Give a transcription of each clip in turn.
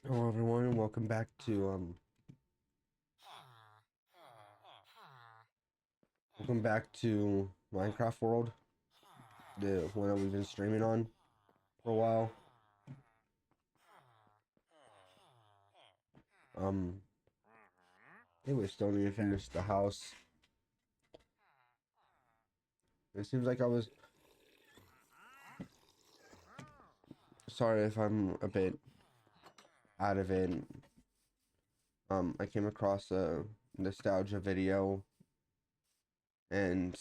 Hello everyone and welcome back to Minecraft World, the one that we've been streaming on for a while. Um I think we still need to finish the house. It seems like I was sorry if I'm a bit out of it. I came across a nostalgia video and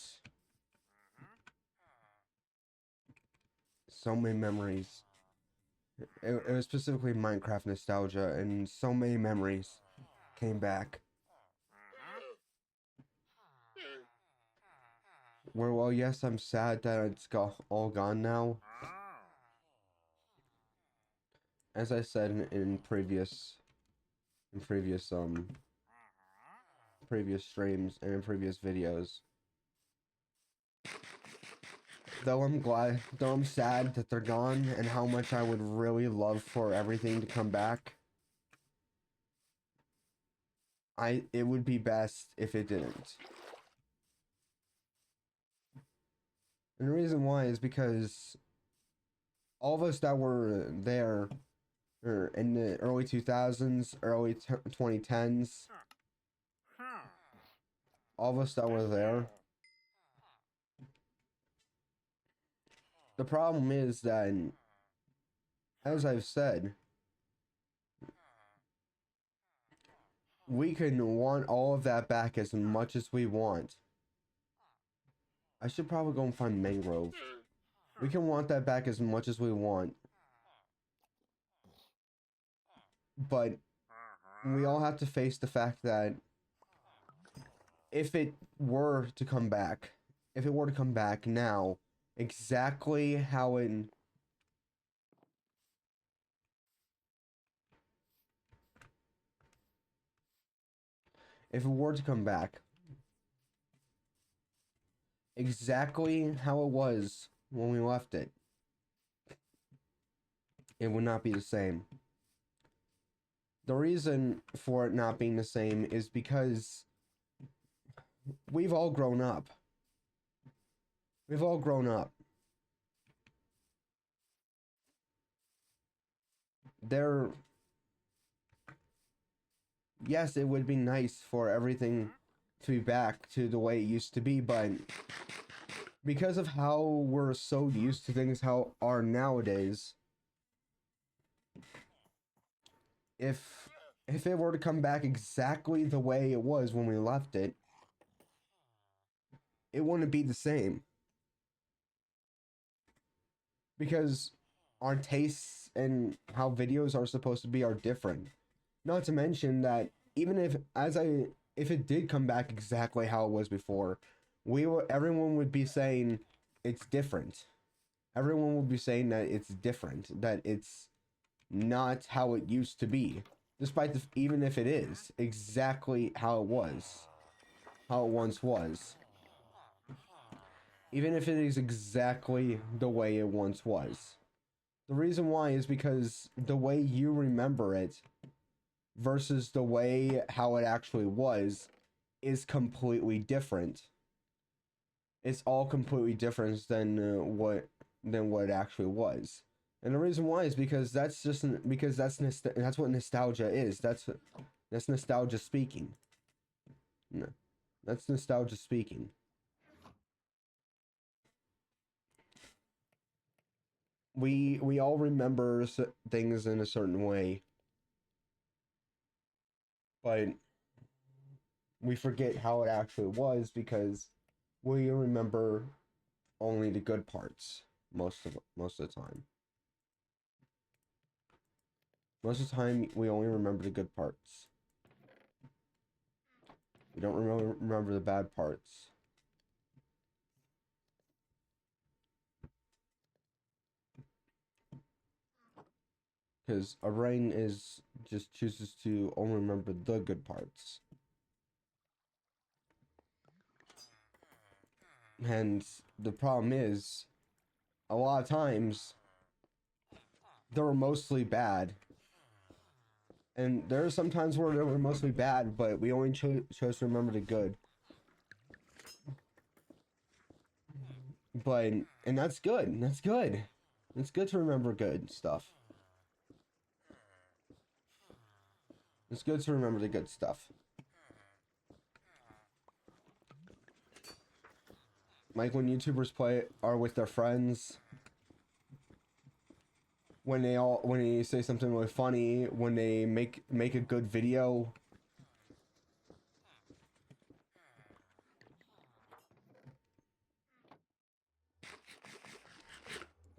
so many memories. It was specifically Minecraft nostalgia and so many memories came back. Well, yes, I'm sad that it's all gone now. As I said in previous streams and in previous videos, though I'm sad that they're gone and how much I would really love for everything to come back, it would be best if it didn't. And the reason why is because all of us that were there or in the early 2000s, early 2010s, all of us that were there, the problem is that, as I've said, we can want all of that back as much as we want. I should probably go and find mangrove. We can want that back as much as we want. But we all have to face the fact that if it were to come back, now, exactly how if it were to come back, exactly how it was when we left it, it would not be the same. The reason for it not being the same is because we've all grown up. We've all grown up. There, yes, it would be nice for everything to be back to the way it used to be, but because of how we're so used to things how are nowadays, if it were to come back exactly the way it was when we left it, it wouldn't be the same. Because our tastes and how videos are supposed to be are different. Not to mention that even if it did come back exactly how it was before, everyone would be saying it's different. Everyone would be saying that it's different, that it's not how it used to be, despite even if it is exactly how it was, how it once was. Even if it is exactly the way it once was. The reason why is because the way you remember it versus the way how it actually was is completely different. It's all completely different than what it actually was. And the reason why is because that's what nostalgia is. That's nostalgia speaking. No, that's nostalgia speaking. We all remember things in a certain way, but we forget how it actually was because we remember only the good parts most of the time. Most of the time, we only remember the good parts. We don't remember the bad parts. Because our brain is just chooses to only remember the good parts. And the problem is, a lot of times, they were mostly bad. And there are some times where they were mostly bad, but we only chose to remember the good. But, and that's good. That's good. It's good to remember good stuff. It's good to remember the good stuff. Like when YouTubers are with their friends, when they say something really funny, when they make a good video.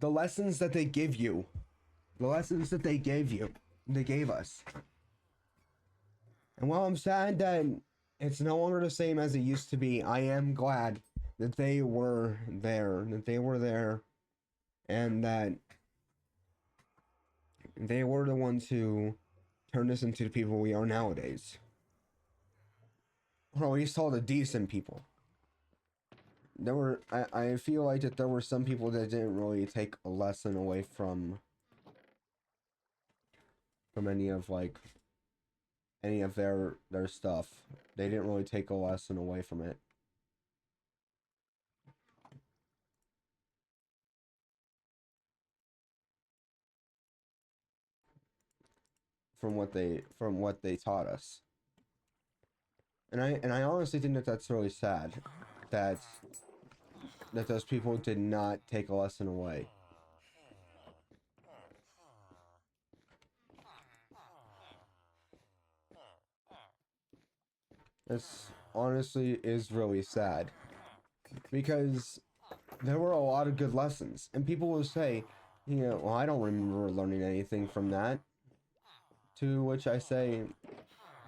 The lessons that they give you. The lessons that they gave us. And while I'm sad that it's no longer the same as it used to be, I am glad that they were there, and that they were the ones who turned us into the people we are nowadays. Or at least all the decent people. I feel like that there were some people that didn't really take a lesson away from any of their stuff. They didn't really take a lesson away from it. From what they taught us. And I honestly think that that's really sad that those people did not take a lesson away. This honestly is really sad, because there were a lot of good lessons, and people will say, you know, well, I don't remember learning anything from that. To which I say,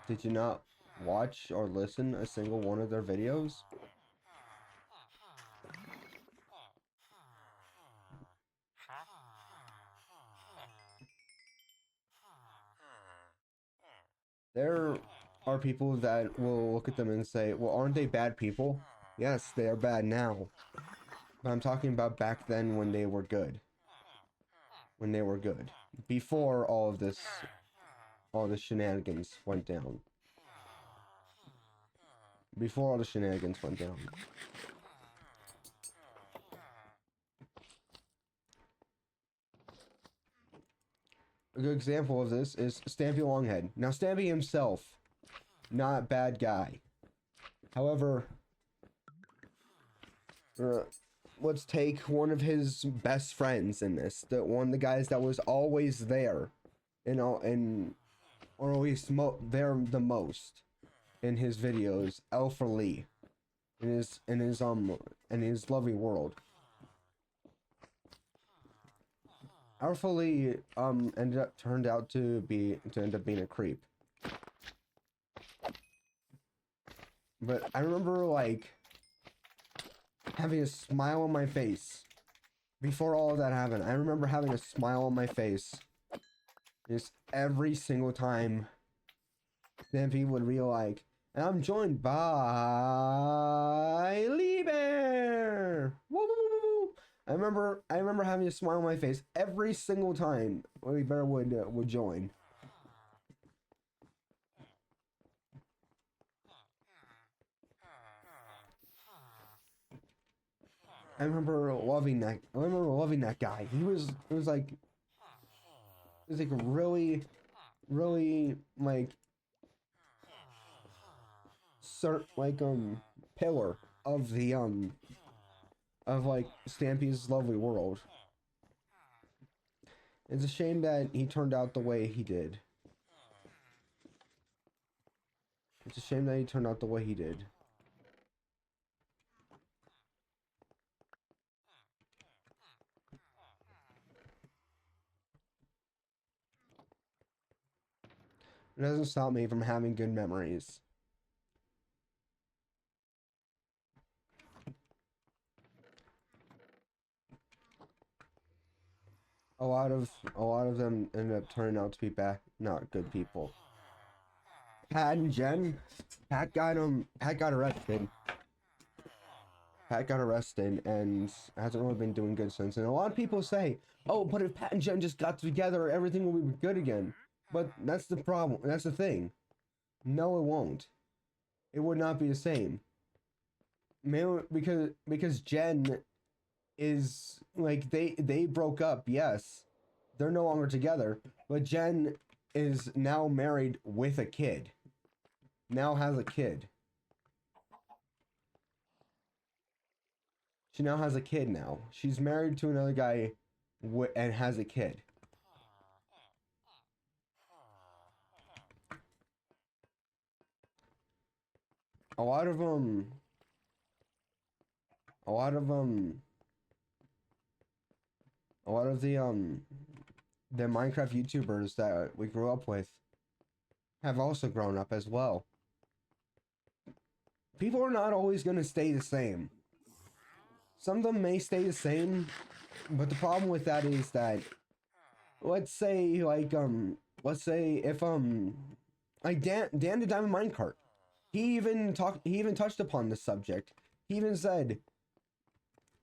did you not watch or listen a single one of their videos? There are people that will look at them and say, well, aren't they bad people? Yes, they are bad now. But I'm talking about back then when they were good. When they were good. Before all the shenanigans went down. Before all the shenanigans went down. A good example of this is Stampy Longhead. Now, Stampy himself, not bad guy. However, let's take one of his best friends in this. One of the guys that was always there, or at least there the most in his videos, Alpha Lee, in his lovely world. Alpha Lee turned out to end up being a creep. But I remember like having a smile on my face before all of that happened. I remember having a smile on my face just every single time Stampy would be like, and I'm joined by Lee Bear. Woo, woo, woo, woo. I remember having a smile on my face every single time Lee Bear would join. I remember loving that guy. It was like really like pillar of the of like Stampy's lovely world. It's a shame that he turned out the way he did. It's a shame that he turned out the way he did. It doesn't stop me from having good memories. A lot of them ended up turning out to be not good people. Pat and Jen, Pat got arrested. Pat got arrested and hasn't really been doing good since. And a lot of people say, oh, but if Pat and Jen just got together, everything will be good again. But that's the problem. That's the thing. No, it won't. It would not be the same. Mainly because Jen is like they broke up. Yes, they're no longer together. But Jen is now married with a kid. Now has a kid. She now has a kid now. She's married to another guy and has a kid. A lot of a lot of a lot of the Minecraft YouTubers that we grew up with have also grown up as well. People are not always going to stay the same. Some of them may stay the same, but the problem with that is that, let's say like if like Dan the Diamond Minecart, he even touched upon the subject. He even said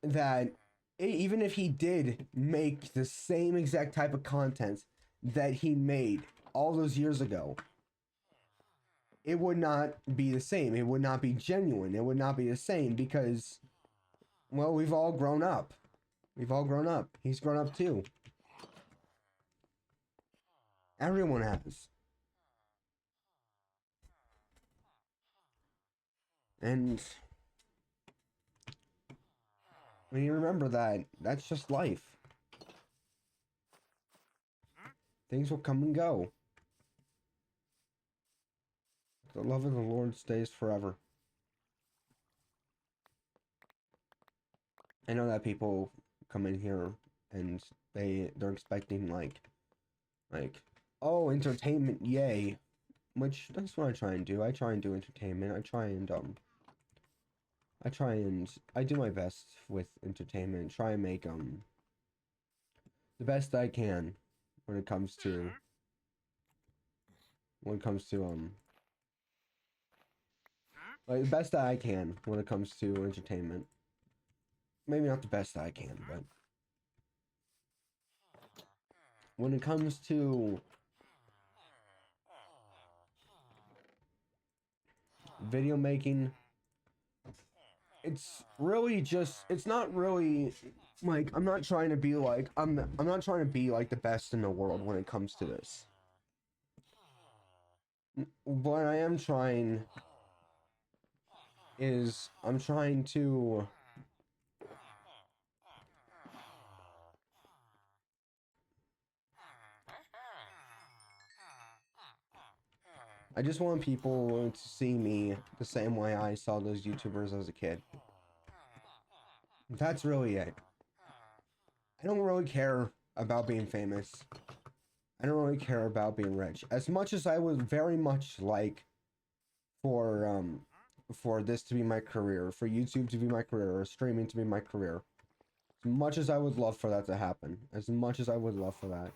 that even if he did make the same exact type of content that he made all those years ago, it would not be the same. It would not be genuine. It would not be the same because, well, we've all grown up. We've all grown up. He's grown up too. Everyone has. And when you remember that, that's just life. Things will come and go. The love of the Lord stays forever. I know that people come in here and they're expecting like oh, entertainment, yay. Which that's what I try and do. I try and do entertainment. I do my best with entertainment. Try and make the best I can when it comes to like the best that I can when it comes to entertainment. Maybe not the best I can, but when it comes to video making, it's really just, it's not really like, I'm not trying to be like, I'm not trying to be like the best in the world when it comes to this. What I am trying is, I'm trying to I just want people to see me the same way I saw those YouTubers as a kid. That's really it. I don't really care about being famous. I don't really care about being rich. As much as I would very much like for this to be my career, for YouTube to be my career, or streaming to be my career. As much as I would love for that to happen. As much as I would love for that.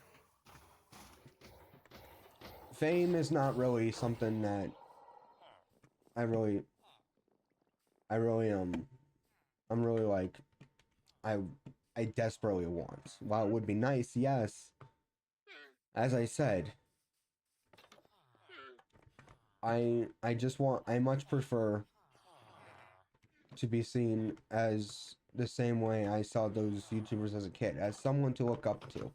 Fame is not really something that I'm really like I desperately want. While it would be nice, yes. As I said, I much prefer to be seen as the same way I saw those YouTubers as a kid, as someone to look up to.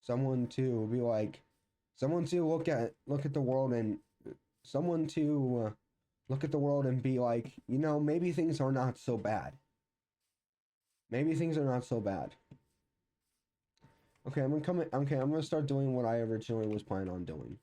Someone to be like, someone to look at the world and someone to look at the world and be like, you know, maybe things are not so bad. Maybe things are not so bad. Okay, I'm gonna start doing what I originally was planning on doing.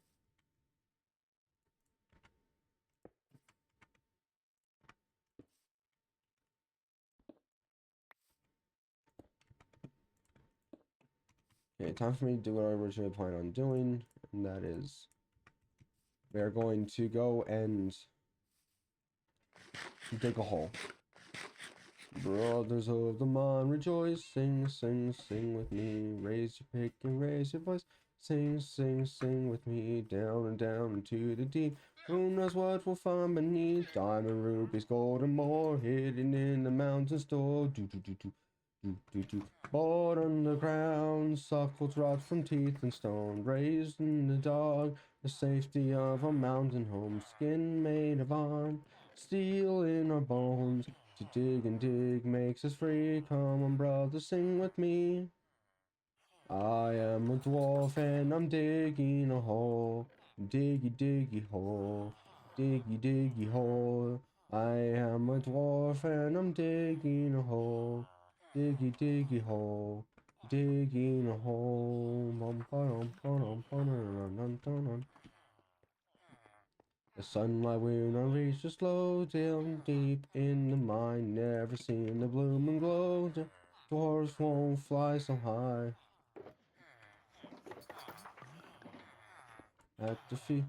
Okay, time for me to do what I originally planned on doing, and that is we are going to go and dig a hole. Brothers of the Mon, rejoice, sing, sing, sing with me. Raise your pick and raise your voice. Sing, sing, sing with me. Down and down into the deep. Who knows what we'll find beneath? Diamond, rubies, gold, and more hidden in the mountain store. Do do do do. Born on the ground, suckles rot from teeth and stone, raised in the dark, the safety of a mountain home, skin made of iron, steel in our bones. To dig and dig makes us free. Come on, brother, sing with me. I am a dwarf and I'm digging a hole. Diggy, diggy hole. Diggy, diggy hole. I am a dwarf and I'm digging a hole. Diggy, diggy hole. Digging a hole. The sunlight will not reach the slow down deep in the mine. Never seen the bloom and glow. Dwarves won't fly so high. At the feet,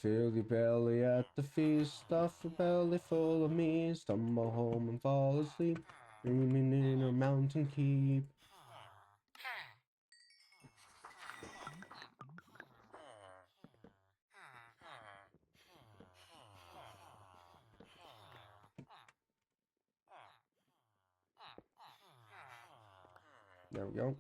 fill your belly at the feast. Stuff your belly full of me. Stumble home and fall asleep, dreaming in a mountain keep. There we go.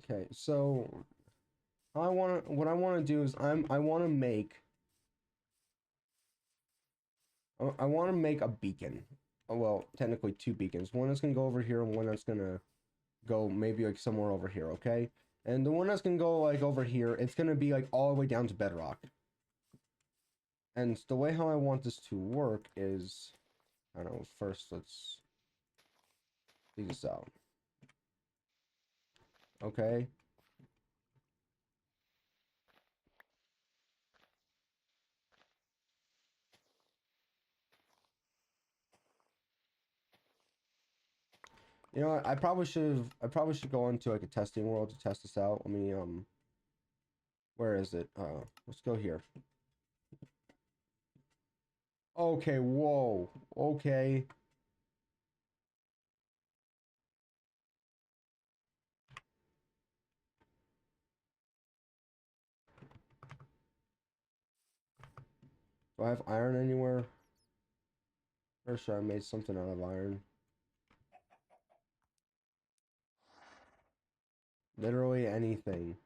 Okay, so what I wanna do is I wanna make a beacon. Well, technically two beacons. One that's gonna go over here and one that's gonna go maybe like somewhere over here, okay? And the one that's gonna go like over here, it's gonna be like all the way down to bedrock. And the way how I want this to work is, I don't know, first let's figure this out. Okay. You know what? I probably should go into like a testing world to test this out. Let me where is it? Let's go here. Okay, whoa. Okay. Do I have iron anywhere? Or should I made something out of iron? Literally anything.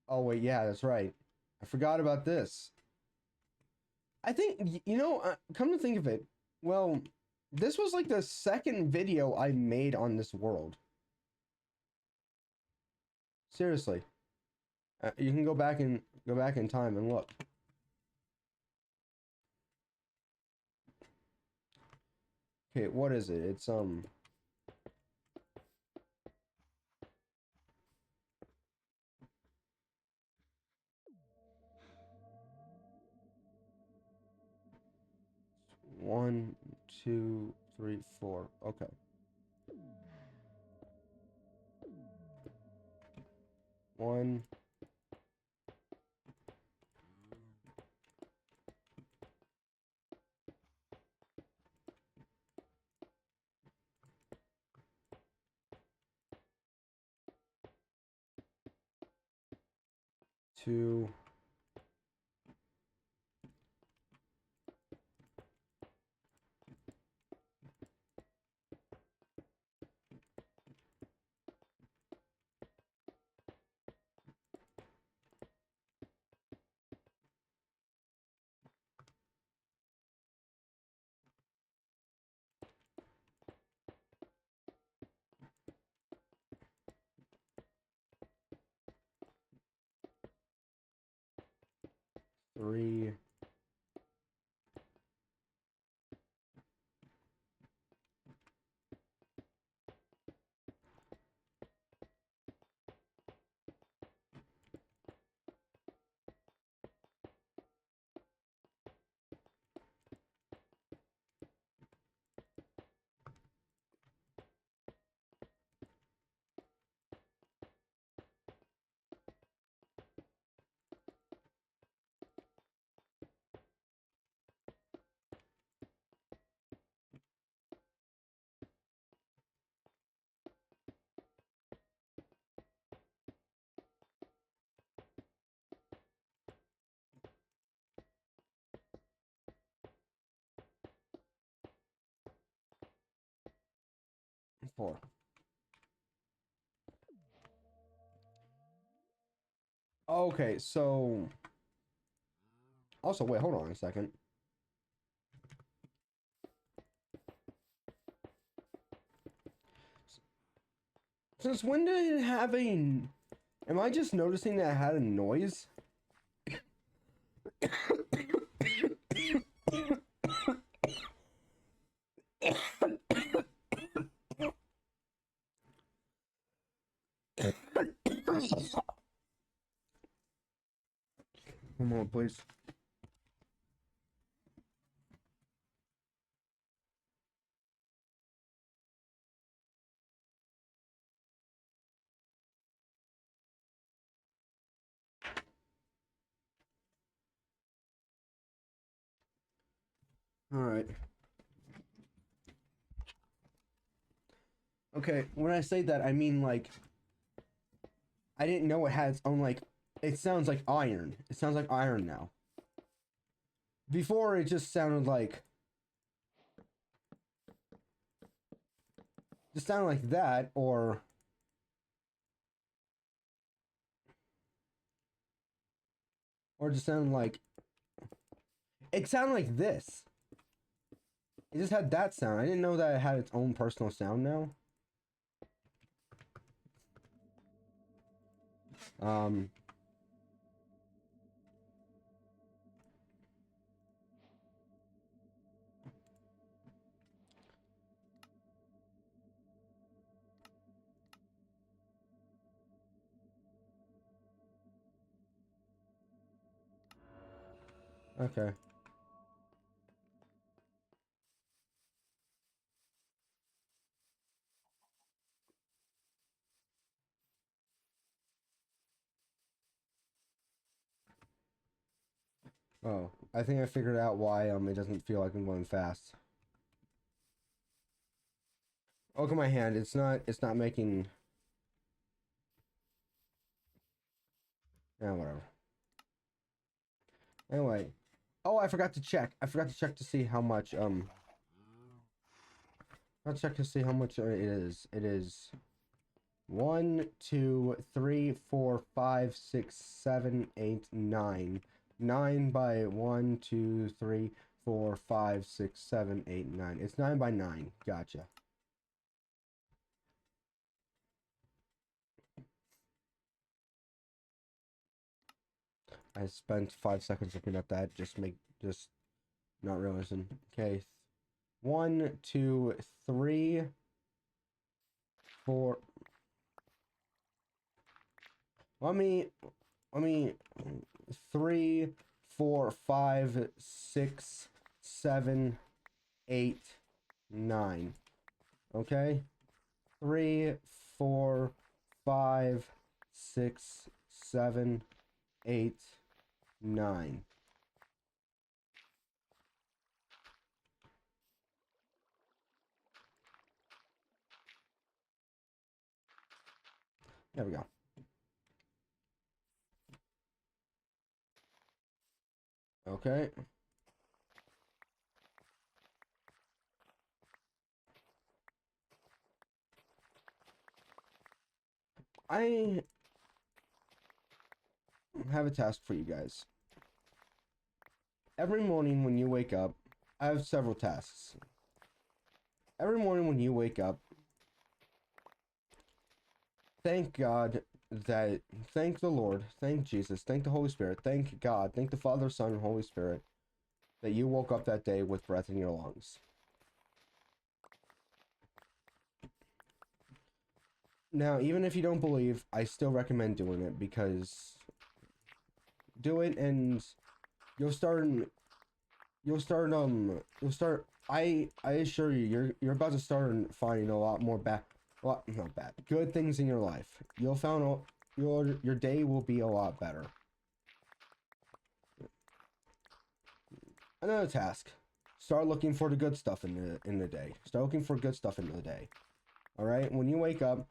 Oh wait, yeah, that's right. I forgot about this. I think, you know, come to think of it, well, this was like the second video I made on this world. Seriously. You can go back in time and look. Okay, what is it? It's 1, 2, 3, 4. Okay. 1, 2, 3. 4. Okay, so... Also, wait, hold on a second. Since when did it have a... Am I just noticing that it had a noise? One moment, please. All right. Okay, when I say that, I mean like I didn't know it had its own like. It sounds like iron. It sounds like iron now. Before it just sounded like. Just sounded like that, or. Or just sounded like. It sounded like this. It just had that sound. I didn't know that it had its own personal sound now. Okay. Oh, I think I figured out why it doesn't feel like I'm going fast. Look at my hand. It's not making. Yeah, whatever. Anyway. Oh, I forgot to check. I forgot to check to see how much I'll check to see how much it is. It is 1, 2, 3, 4, 5, 6, 7, 8, 9. 9 by 1, 2, 3, 4, 5, 6, 7, 8, 9. It's 9 by 9. Gotcha. I spent 5 seconds looking at that. Just not realizing. Okay. 1, 2, 3, 4. Let me 3, 4, 5, 6, 7, 8, 9. Okay? 3, 4, 5, 6, 7, 8, 9. There we go. Okay. I have a task for you guys. Every morning when you wake up, I have several tasks. Every morning when you wake up, thank God thank the Lord, thank Jesus, thank the Holy Spirit, thank God, thank the Father, Son, and Holy Spirit that you woke up that day with breath in your lungs. Now, even if you don't believe, I still recommend doing it because do it and you'll start I assure you you're about to start finding a lot more good things in your life. You'll find your day will be a lot better. Another task. Start looking for the good stuff in the day. Start looking for good stuff in the day. All right? When you wake up,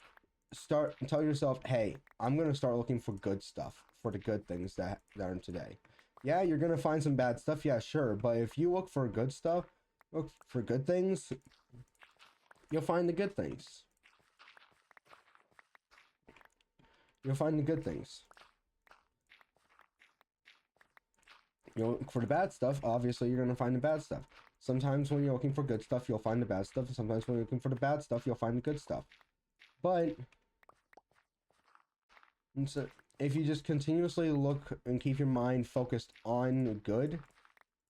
tell yourself, "Hey, I'm going to start looking for good stuff, for the good things that are in today." Yeah, you're going to find some bad stuff. Yeah, sure, but if you look for good stuff, look for good things, you'll find the good things. you'll find the good things. You know, for the bad stuff, obviously you're gonna find the bad stuff. Sometimes when you're looking for good stuff, you'll find the bad stuff. And sometimes when you're looking for the bad stuff, you'll find the good stuff. But so if you just continuously look and keep your mind focused on good,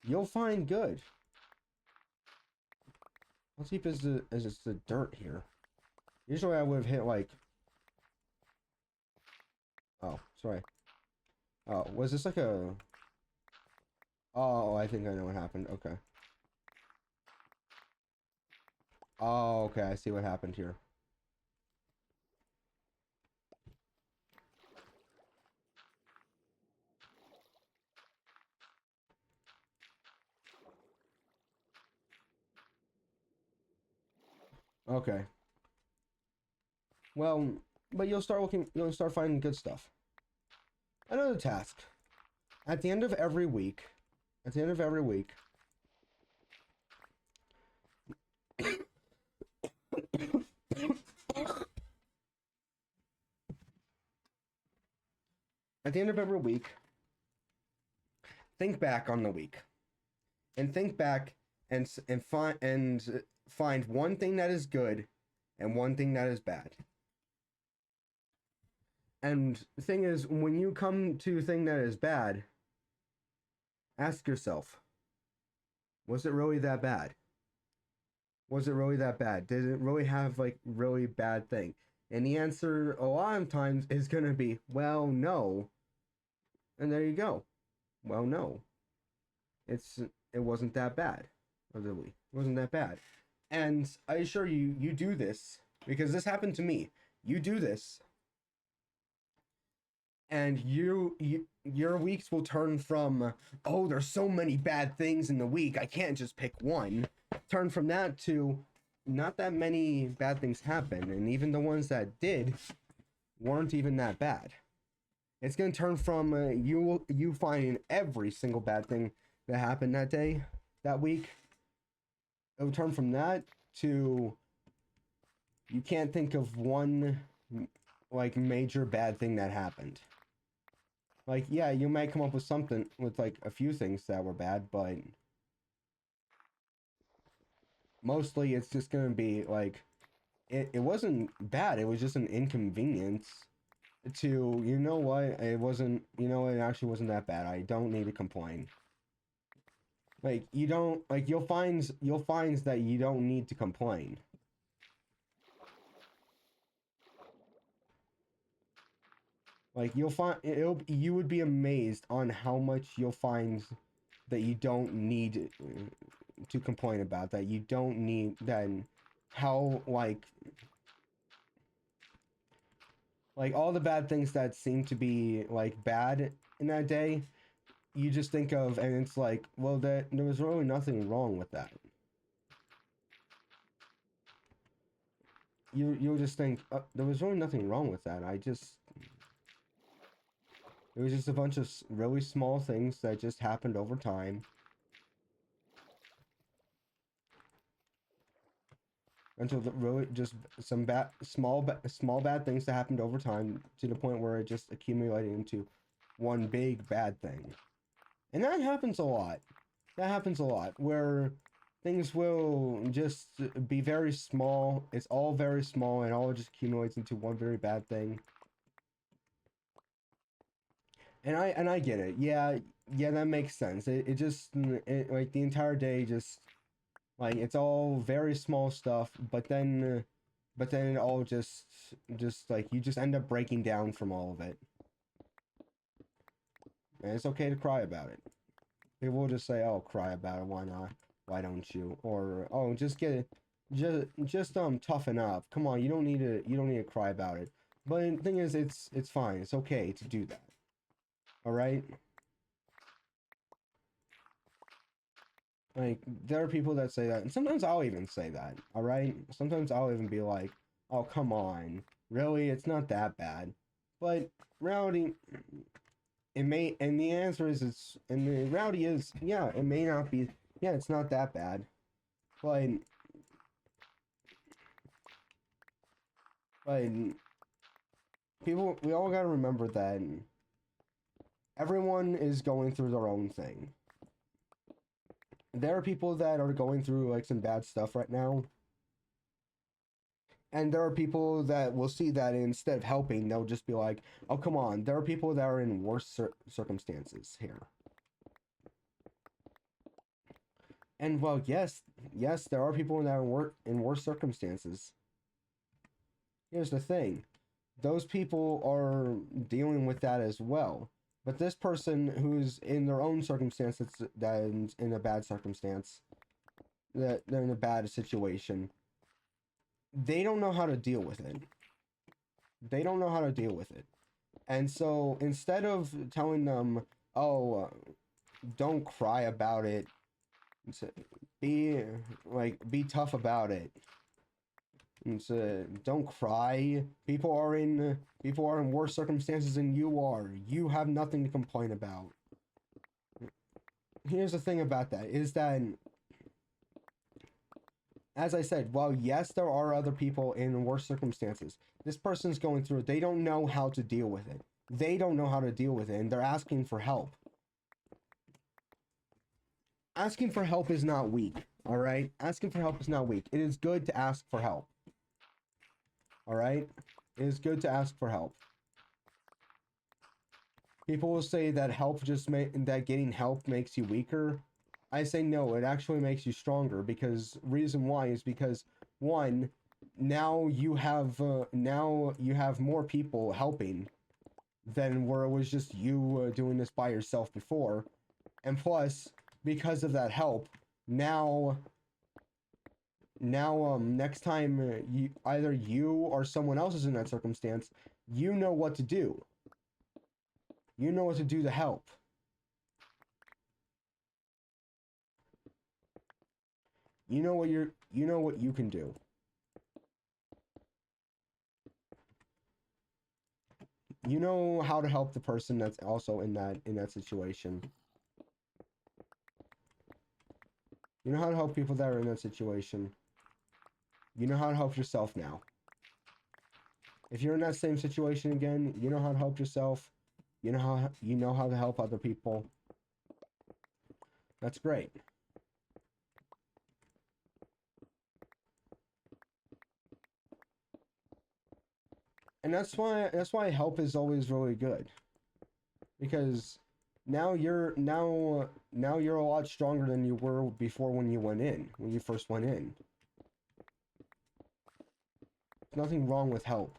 you'll find good. How deep is the dirt here? Usually I would have hit like... Oh, sorry. Oh, was this like a... Oh, I think I know what happened. Okay. Oh, okay, I see what happened here. Okay. Well, but you'll start finding good stuff. Another task. At the end of every week, at the end of every week, at the end of every week, think back on the week, and think back and find one thing that is good and one thing that is bad. And the thing is, when you come to a thing that is bad, ask yourself, was it really that bad? Was it really that bad? Did it really have like really bad thing? And the answer a lot of times is gonna be, well, no. And there you go. Well, no. It wasn't that bad. Really. It wasn't that bad. And I assure you, you do this because this happened to me. You do this, and your weeks will turn from, oh, there's so many bad things in the week, I can't just pick one. Turn from that to, not that many bad things happen, and even the ones that did weren't even that bad. It's gonna turn from you finding every single bad thing that happened that day, that week. It will turn from that to you can't think of one like major bad thing that happened. Like, yeah, you might come up with something with like a few things that were bad, but mostly it's just gonna be like it wasn't bad, it was just an inconvenience to, you know what, it wasn't, you know, it actually wasn't that bad, I don't need to complain. Like, you don't, like, you'll find that you don't need to complain. Like, you would be amazed on how much you'll find that you don't need to complain about, that you don't need, then how, like all the bad things that seem to be, like, bad in that day, you just think of, and it's like, well, there was really nothing wrong with that. You'll just think, there was really nothing wrong with that, it was just a bunch of really small things that just happened over time. Until really just some small bad things that happened over time to the point where it just accumulated into one big bad thing. And that happens a lot. That happens a lot, where things will just be very small. It's all very small and all just accumulates into one very bad thing. And I get it. Yeah, that makes sense. It just like the entire day just like it's all very small stuff, but then it all just like you just end up breaking down from all of it. And it's okay to cry about it. People will just say, "Oh, cry about it. Why not? Why don't you?" Or, "Oh, just get it. Just toughen up. Come on, you don't need to cry about it." But the thing is, it's fine. It's okay to do that. All right? Like, there are people that say that, and sometimes I'll even say that, all right? Sometimes I'll even be like, "Oh, come on. Really? It's not that bad." But reality, it may, and the answer is, and the reality is, yeah, it may not be, yeah, it's not that bad. But we all gotta remember that everyone is going through their own thing. There are people that are going through like some bad stuff right now. And there are people that will see that, and instead of helping, they'll just be like, oh, come on. There are people that are in worse circumstances here. And well, yes, there are people that are in worse circumstances. Here's the thing. Those people are dealing with that as well. But this person who's in their own circumstances, that in a bad circumstance, that they're in a bad situation, they don't know how to deal with it. They don't know how to deal with it. And so instead of telling them, oh, don't cry about it, be tough about it. And so don't cry. People are in worse circumstances than you are. You have nothing to complain about. Here's the thing about that, is that, as I said, while yes, there are other people in worse circumstances, this person's going through it. They don't know how to deal with it. They don't know how to deal with it, and they're asking for help. Asking for help is not weak, all right? Asking for help is not weak. It is good to ask for help. All right? It is good to ask for help. People will say that that getting help makes you weaker. I say no, it actually makes you stronger, because reason why is because, one, now you have more people helping than where it was just you doing this by yourself before. And plus, because of that help, now next time either you or someone else is in that circumstance, you know what to do. You know what to do to help. You know what you can do. You know how to help the person that's also in that situation. You know how to help people that are in that situation. You know how to help yourself now. If you're in that same situation again, you know how to help yourself. You know how to help other people. That's great. And that's why help is always really good. Because now you're a lot stronger than you were before when you first went in. There's nothing wrong with help.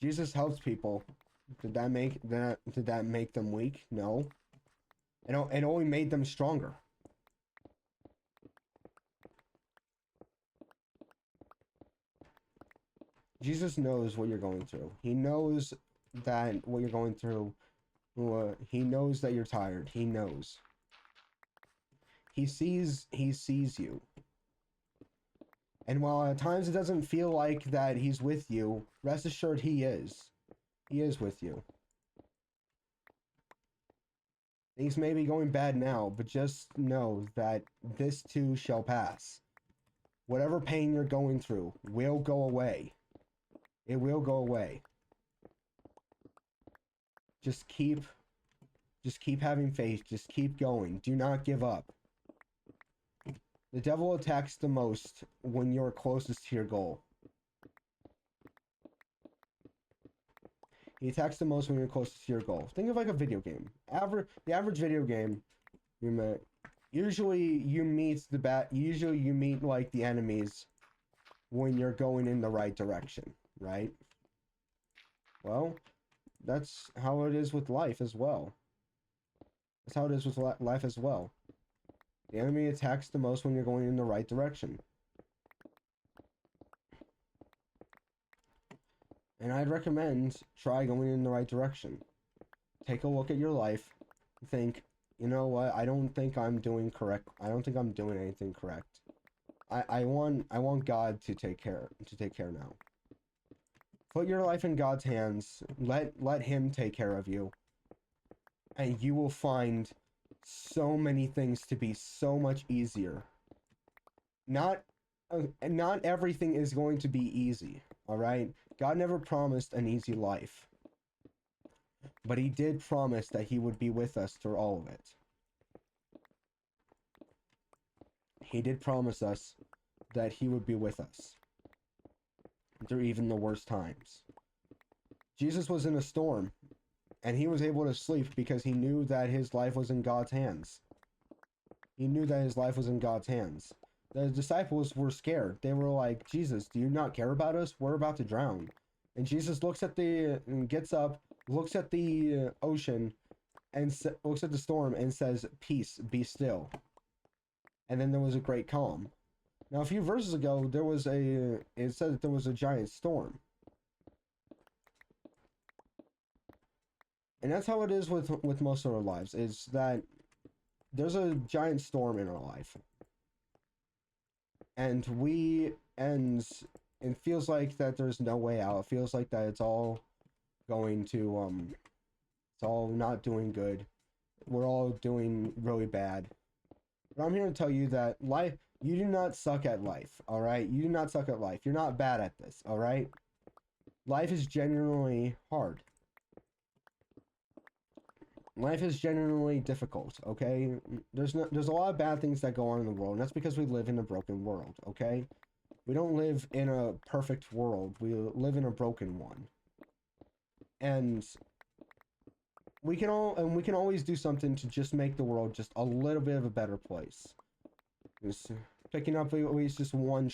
Jesus helps people. Did that make them weak? No. It only made them stronger. Jesus knows what you're going through. He knows that what you're going through. He knows that you're tired. He knows. He sees you. And while at times it doesn't feel like that he's with you, rest assured he is. He is with you. Things may be going bad now, but just know that this too shall pass. Whatever pain you're going through will go away. It will go away. Just keep having faith. Just keep going. Do not give up. The devil attacks the most when you're closest to your goal. He attacks the most when you're closest to your goal. Think of like a video game. The average video game, usually you meet like the enemies when you're going in the right direction, right? Well, that's how it is with life as well. That's how it is with life as well. The enemy attacks the most when you're going in the right direction. And I'd recommend try going in the right direction. Take a look at your life. Think, you know what? I don't think I'm doing correct. I don't think I'm doing anything correct. I want God to take care now. Put your life in God's hands. Let him take care of you. And you will find so many things to be so much easier. Not not everything is going to be easy, all right? God never promised an easy life, but he did promise that he would be with us through all of it. He did promise us that he would be with us through even the worst times. Jesus was in a storm, and he was able to sleep because he knew that his life was in God's hands. He knew that his life was in God's hands. The disciples were scared. They were like, Jesus, do you not care about us? We're about to drown. And Jesus looks at gets up, looks at the ocean, and looks at the storm and says, peace, be still. And then there was a great calm. Now, a few verses ago, it said that there was a giant storm. And that's how it is with most of our lives, is that there's a giant storm in our life. And it feels like that there's no way out. It feels like that it's all going to, it's all not doing good. We're all doing really bad. But I'm here to tell you that you do not suck at life, all right? You do not suck at life. You're not bad at this, all right? Life is genuinely hard. Life is genuinely difficult, okay? There's a lot of bad things that go on in the world, and that's because we live in a broken world, okay? We don't live in a perfect world. We live in a broken one. And we can always do something to just make the world just a little bit of a better place. Just picking up at least just one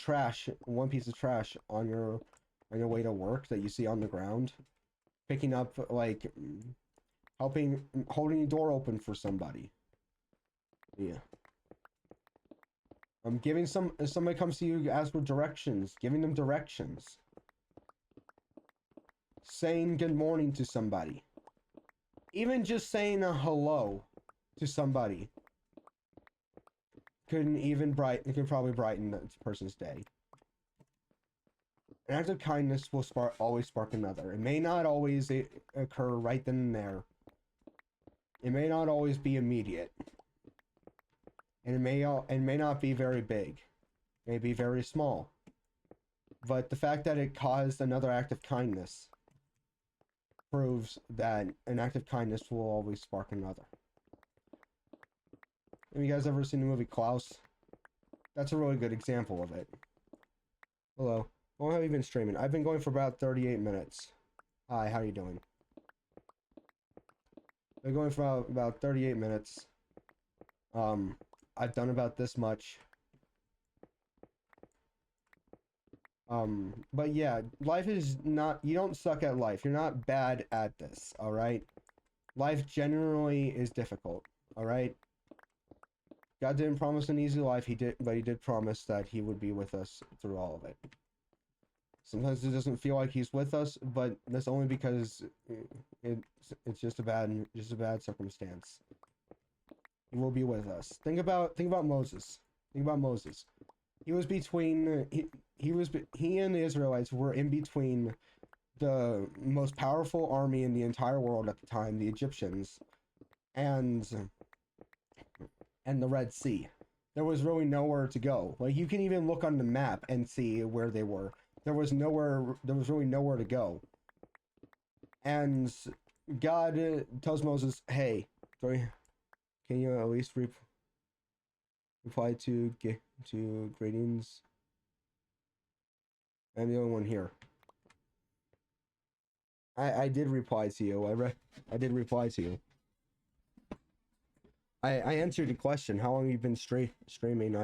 piece of trash on your way to work that you see on the ground. Picking up, like, holding the door open for somebody. Yeah. If somebody comes to you, ask for directions, giving them directions. Saying good morning to somebody. Even just saying a hello to somebody can probably brighten the person's day. An act of kindness will always spark another. It may not always occur right then and there. It may not always be immediate. And it may not be very big. It may be very small. But the fact that it caused another act of kindness proves that an act of kindness will always spark another. Have you guys ever seen the movie Klaus? That's a really good example of it. Hello. How long have you been streaming? I've been going for about 38 minutes. Hi, how are you doing? I've been going for about 38 minutes. I've done about this much. But yeah, life is not, you don't suck at life. You're not bad at this, alright? Life generally is difficult, alright? God didn't promise an easy life, but he did promise that he would be with us through all of it. Sometimes it doesn't feel like he's with us, but that's only because it's just a bad circumstance. He will be with us. Think about Moses. Think about Moses. He was between he and the Israelites were in between the most powerful army in the entire world at the time, the Egyptians, and the Red Sea. There was really nowhere to go. Like, you can even look on the map and see where they were. There was really nowhere to go. And God tells Moses, "Hey, can you at least reply to greetings?" I'm the only one here. I did reply to you. I did reply to you. I answered the question. How long have you been streaming?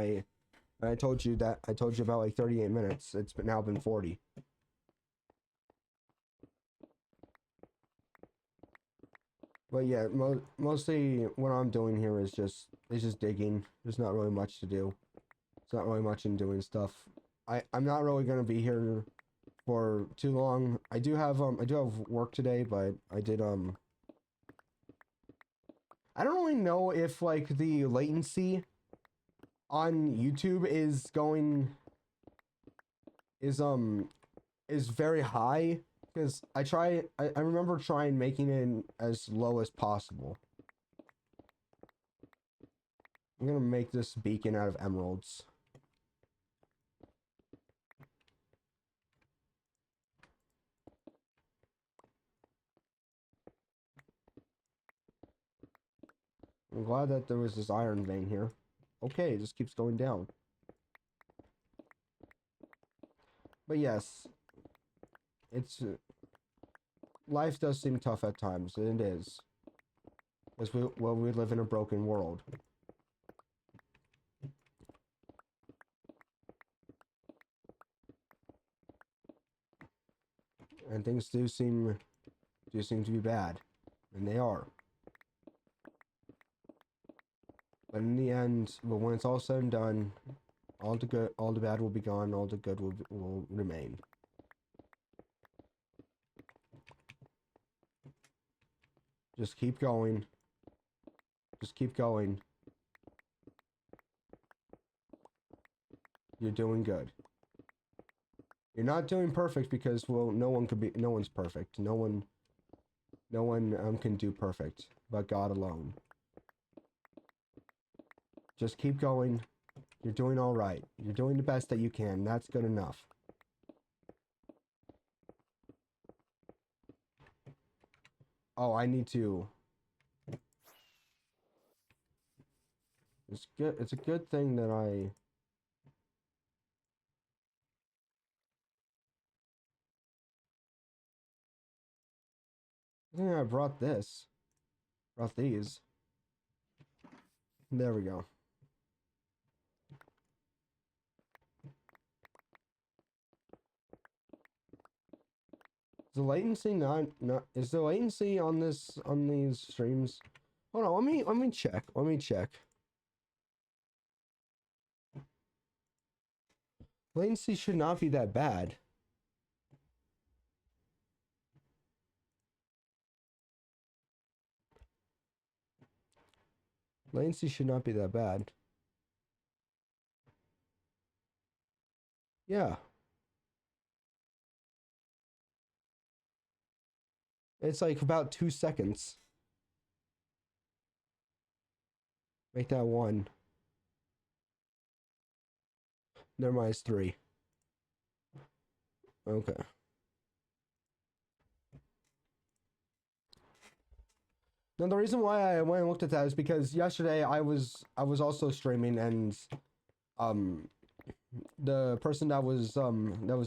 I told you about like 38 minutes. It's now been 40. But yeah, mostly what I'm doing here is just digging. There's not really much to do. It's not really much in doing stuff. I'm not really gonna be here for too long. I do have work today, but I don't really know if like the latency on YouTube is very high, because I remember trying making it as low as possible. I'm gonna make this beacon out of emeralds. I'm glad that there was this iron vein here. Okay, it just keeps going down. But yes, it's life does seem tough at times, and it is. As we live in a broken world. And things do seem to be bad, and they are. But in the end, but when it's all said and done, all the bad will be gone, all the good will remain. Just keep going. Just keep going. You're doing good. You're not doing perfect because, well, no one's perfect. No one can do perfect, but God alone. Just keep going. You're doing all right. You're doing the best that you can. That's good enough. Oh, I need to. It's good. It's a good thing that I think I brought this. Brought these. There we go. Is the latency not is the latency on these streams? Hold on, let me check. Let me check. Latency should not be that bad. Latency should not be that bad. Yeah. It's like about 2 seconds. Make that 1. Never mind, it's 3. Okay. Now the reason why I went and looked at that is because yesterday I was also streaming, and the person that was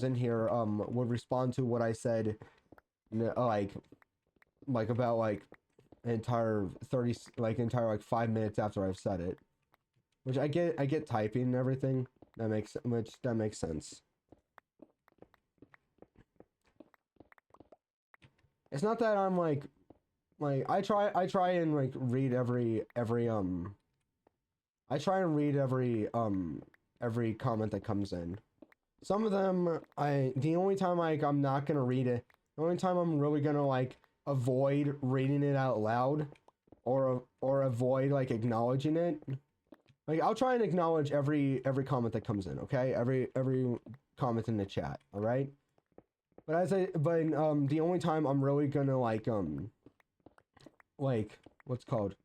in here would respond to what I said, like about like entire 30 5 minutes after I've said it, which I get typing and everything. That makes sense. It's not that I'm like I try and like read every I try and read every comment that comes in. Some of them the only time I'm not gonna read it, the only time I'm really gonna like avoid reading it out loud or avoid like acknowledging it. Like I'll try and acknowledge every comment that comes in, okay? Every comment in the chat, all right? But the only time I'm really gonna like what's called,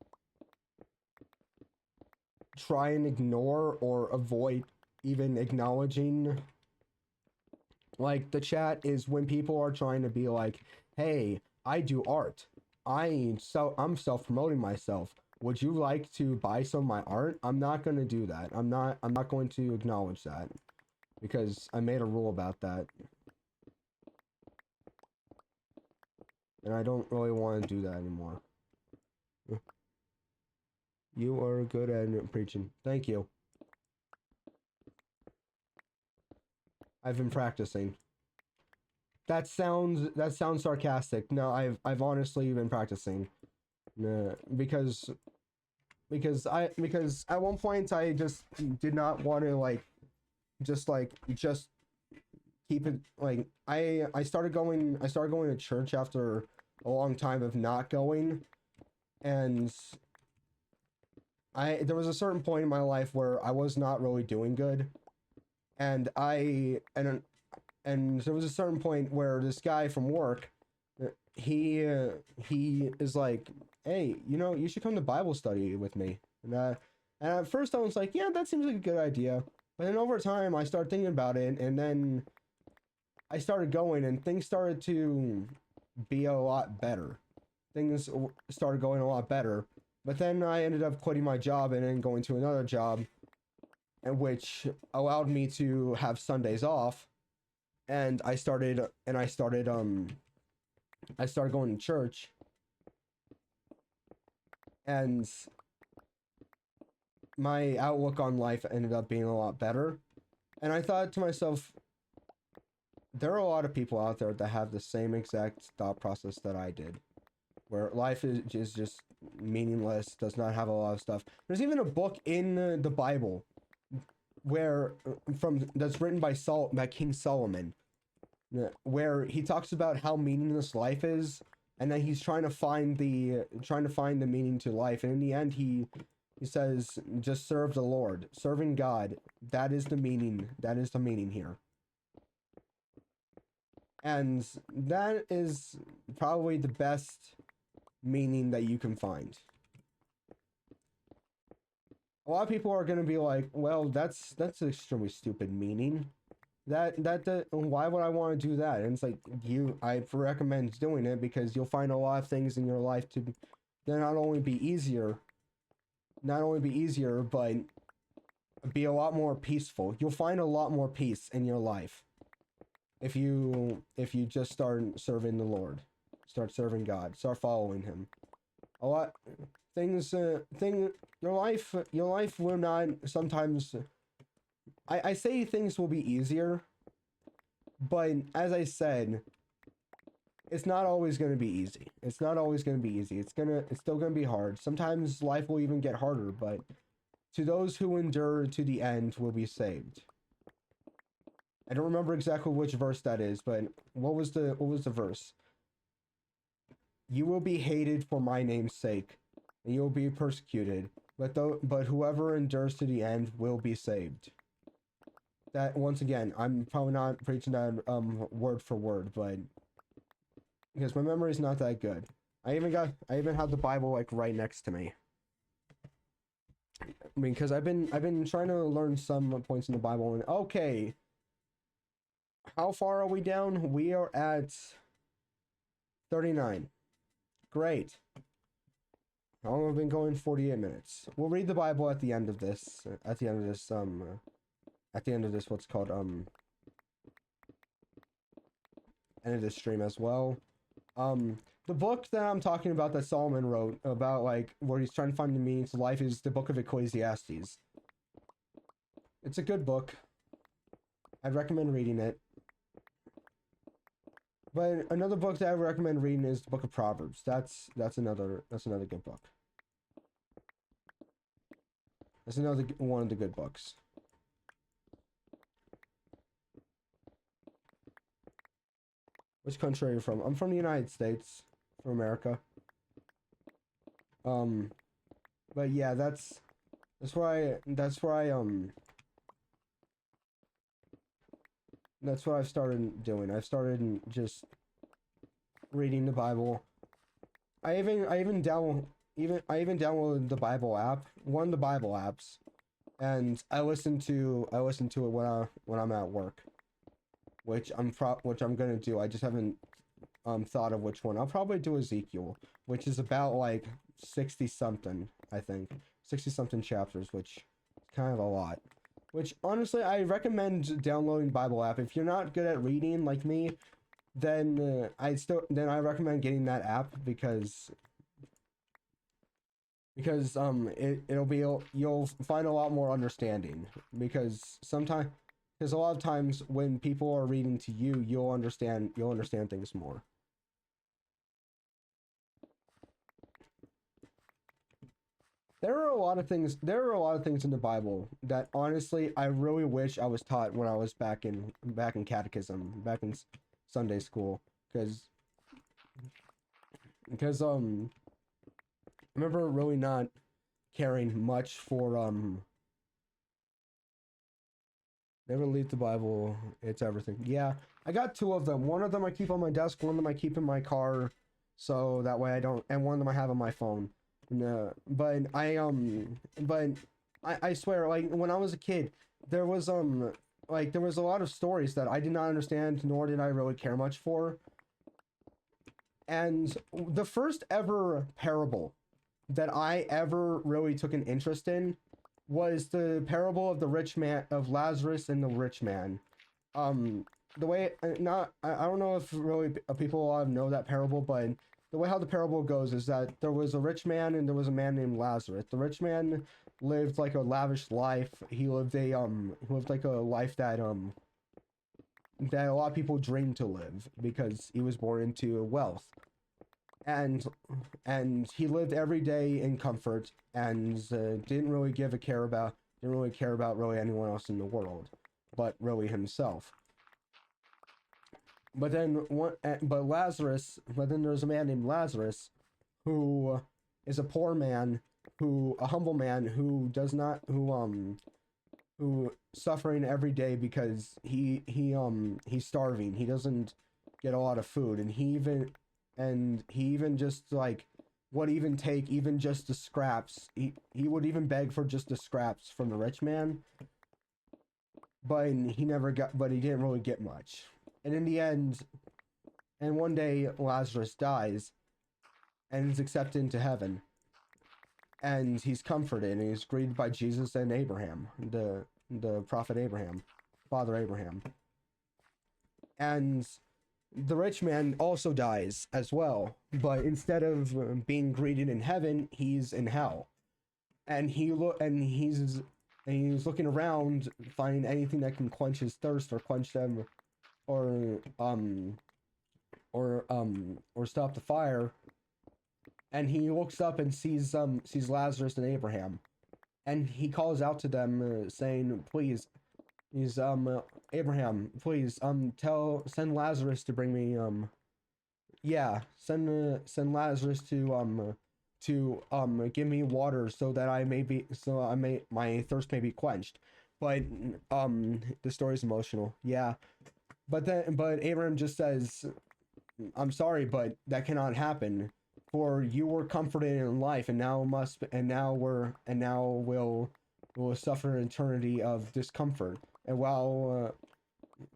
try and ignore or avoid even acknowledging like the chat is when people are trying to be like, hey, I do art, I'm self-promoting myself, would you like to buy some of my art? I'm not going to do that. I'm not going to acknowledge that because I made a rule about that, and I don't really want to do that anymore. You are good at preaching. Thank you. I've been practicing. That sounds sarcastic. No, I've honestly been practicing. Because at one point I just did not want to just keep it like I started going to church after a long time of not going, and there was a certain point in my life where I was not really doing good, and there was a certain point where this guy from work, he is like, hey, you should come to Bible study with me, and And at first I was like, yeah, that seems like a good idea. But then over time I started thinking about it, and then I started going, and things started to be a lot better. Things started going a lot better. But then I ended up quitting my job and then going to another job, which allowed me to have Sundays off. And I started going to church, and my outlook on life ended up being a lot better. And I thought to myself, there are a lot of people out there that have the same exact thought process that I did, where life is just meaningless, does not have a lot of stuff. There's even a book in the Bible that's written by King Solomon, where he talks about how meaningless life is, and then he's trying to find the meaning to life, and in the end he says, just serve the Lord, serving God. That is the meaning here. And that is probably the best meaning that you can find. A lot of people are going to be like, well, that's an extremely stupid meaning. Why would I want to do that? And it's like, I recommend doing it because you'll find a lot of things in your life to not only be easier, but be a lot more peaceful. You'll find a lot more peace in your life if you just start serving the Lord, start serving God, start following Him. Your life will not sometimes. I say things will be easier, but as I said, it's not always going to be easy. It's still going to be hard. Sometimes life will even get harder, but to those who endure to the end will be saved. I don't remember exactly which verse that is, but what was the verse? You will be hated for my name's sake, and you will be persecuted, but whoever endures to the end will be saved. That, once again, I'm probably not preaching that word for word, but because my memory is not that good. I even have the Bible like right next to me. I mean, because I've been trying to learn some points in the Bible, and okay. How far are we down? We are at 39. Great. How long have we been going? 48 minutes. We'll read the Bible at the end of this. At the end of this, what's called end of this stream as well. The book that I'm talking about that Solomon wrote about, like, where he's trying to find the meaning to life, is the book of Ecclesiastes. It's a good book. I'd recommend reading it. But another book that I would recommend reading is the Book of Proverbs. That's another good book. That's another one of the good books. Which country are you from? I'm from the United States, from America. But yeah, that's where I've started doing. I've started just reading the Bible. I even downloaded the Bible app, one of the Bible apps, and I listen to it when I'm at work, which I'm gonna do. I just haven't thought of which one. I'll probably do Ezekiel, which is about like 60 something, I think. 60 something chapters, which is kind of a lot. Which, honestly, I recommend downloading Bible app. If you're not good at reading like me, then I recommend getting that app because you'll find a lot more understanding, because a lot of times when people are reading to you, you'll understand things more. There are a lot of things in the Bible that, honestly, I really wish I was taught when I was back in catechism, back in Sunday school, because I remember really not caring much for never leave the Bible, it's everything. Yeah, I got 2 of them. One of them I keep on my desk, one of them I keep in my car, so that way I don't, and one of them I have on my phone. No, but I swear, like when I was a kid, there was like there was a lot of stories that I did not understand, nor did I really care much for. And the first ever parable that I ever really took an interest in was the parable of the rich man, of Lazarus and the rich man. The way, not, I don't know if really people know that parable, but the way how the parable goes is that there was a rich man and there was a man named Lazarus. The rich man lived like a lavish life. He lived like a life that a lot of people dream to live because he was born into wealth. And he lived every day in comfort and didn't really care about really anyone else in the world, but really himself. But then but then there's a man named Lazarus who is a poor man, a humble man who does not who suffering every day because he's starving. He doesn't get a lot of food, and he even just like would even take even just the scraps. He would even beg for just the scraps from the rich man, but he didn't really get much. And in the end, and one day Lazarus dies and is accepted into heaven. And he's comforted and he's greeted by Jesus and Abraham, the prophet Abraham, Father Abraham. And the rich man also dies as well, but instead of being greeted in heaven, he's in hell. And he's looking around, finding anything that can quench his thirst or quench them, or stop the fire. And he looks up and sees Lazarus and Abraham, and he calls out to them, saying, "Please, Abraham, please, send Lazarus to bring me send Lazarus to give me water so that my thirst may be quenched." But the story's emotional, yeah. But Abraham just says, "I'm sorry, but that cannot happen. For you were comforted in life, and now will suffer an eternity of discomfort. And while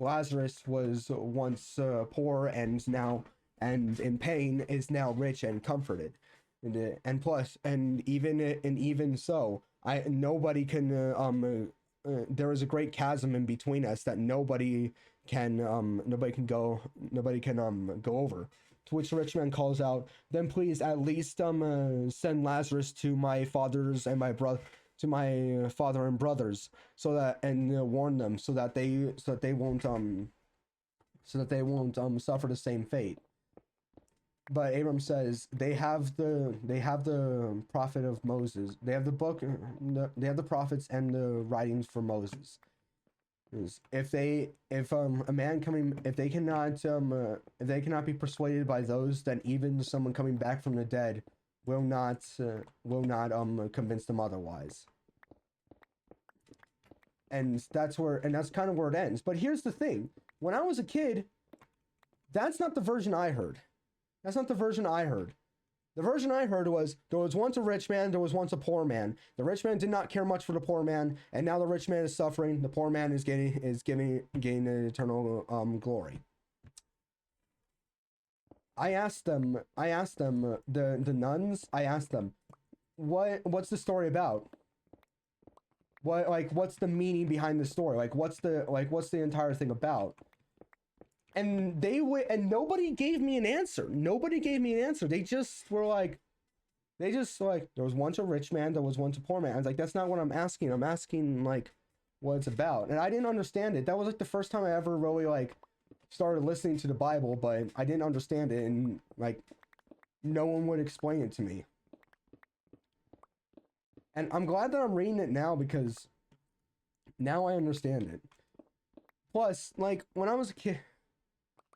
Lazarus was once poor and in pain, is now rich and comforted, and plus, and even so, nobody can there is a great chasm in between us that nobody can go over." To which the rich man calls out, "Then please at least send Lazarus to my fathers and to my father and brothers, so that warn them so that they won't suffer the same fate." But Abram says they have the prophet of Moses. They have the book. They have the prophets and the writings for Moses. If they cannot be persuaded by those, then even someone coming back from the dead will not convince them otherwise. And that's kind of where it ends. But here's the thing: when I was a kid, that's not the version I heard. That's not the version I heard. The version I heard was, there was once a rich man, there was once a poor man. The rich man did not care much for the poor man, and now the rich man is suffering. The poor man is gaining an eternal glory. I asked them, the nuns, I asked them, what's the story about? What's the meaning behind the story? What's the entire thing about? And nobody gave me an answer. They just were like, there was once a rich man, there was once a poor man. I was like, that's not what I'm asking. I'm asking what it's about. And I didn't understand it. That was the first time I ever really started listening to the Bible, but I didn't understand it, and no one would explain it to me. And I'm glad that I'm reading it now, because now I understand it. Plus, when I was a kid,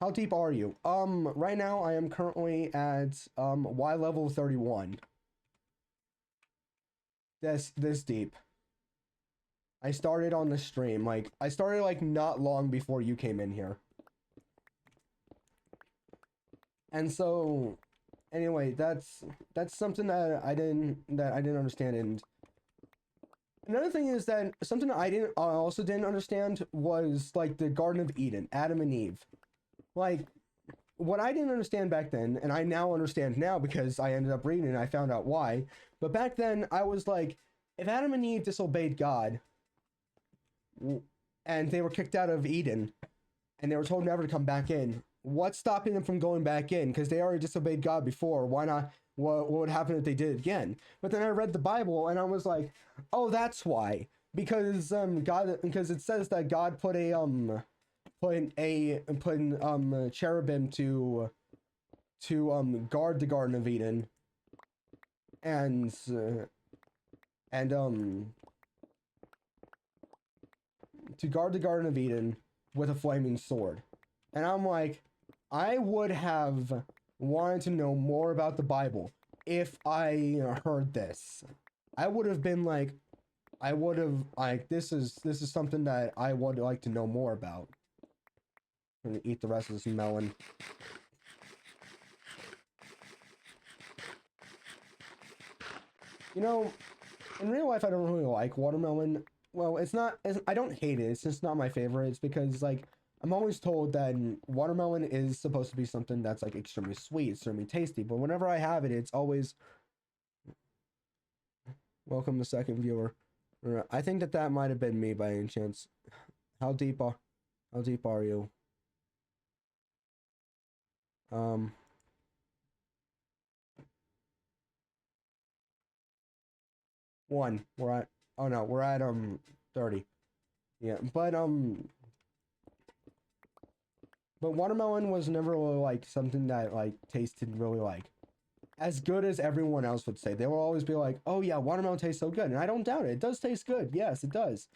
how deep are you? Right now I am currently at Y level 31. This deep. I started on the stream. I started not long before you came in here. And so anyway, that's something that I didn't understand, Another thing is that something I also didn't understand was like the Garden of Eden, Adam and Eve. Like, what I didn't understand back then, and I now understand now because I ended up reading it and I found out why. But back then, I was like, if Adam and Eve disobeyed God, and they were kicked out of Eden, and they were told never to come back in, what's stopping them from going back in? Because they already disobeyed God before. Why not? What would happen if they did it again? But then I read the Bible and I was like, oh, that's why. Because because it says that God put cherubim to guard the Garden of Eden, and to guard the Garden of Eden with a flaming sword. And I'm like, I would have wanted to know more about the Bible if I heard this. I would have been like, this is something that I would like to know more about. I'm gonna eat the rest of this melon. You know, in real life, I don't really like watermelon. Well, I don't hate it. It's just not my favorite. It's because, like, I'm always told that watermelon is supposed to be something that's, like, extremely sweet, extremely tasty. But whenever I have it, it's always... Welcome the second viewer. I think that might have been me by any chance. How deep are you? One. We're at 30. Yeah, but watermelon was never really like something that like tasted really like as good as everyone else would say. They will always be like, oh yeah, watermelon tastes so good. And I don't doubt it. It does taste good. Yes, it does.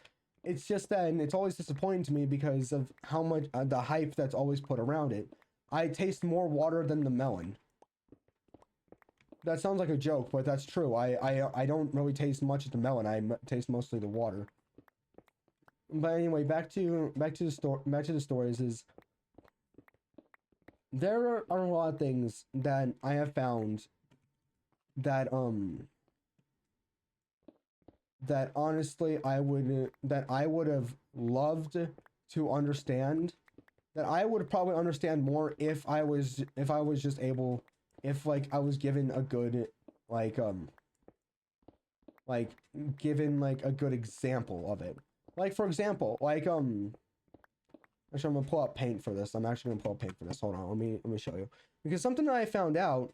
It's just that, and it's always disappointing to me because of how much the hype that's always put around it. I taste more water than the melon. That sounds like a joke, but that's true. I don't really taste much of the melon. I taste mostly the water. But anyway, back to the stories is there are a lot of things that I have found that that honestly I would have loved to understand, that I would probably understand more if I was just able, if like I was given a good like given like a good example of it. Like for example, like actually I'm gonna pull up paint for this. I'm actually gonna pull up paint for this. Hold on, let me show you. Because something that I found out,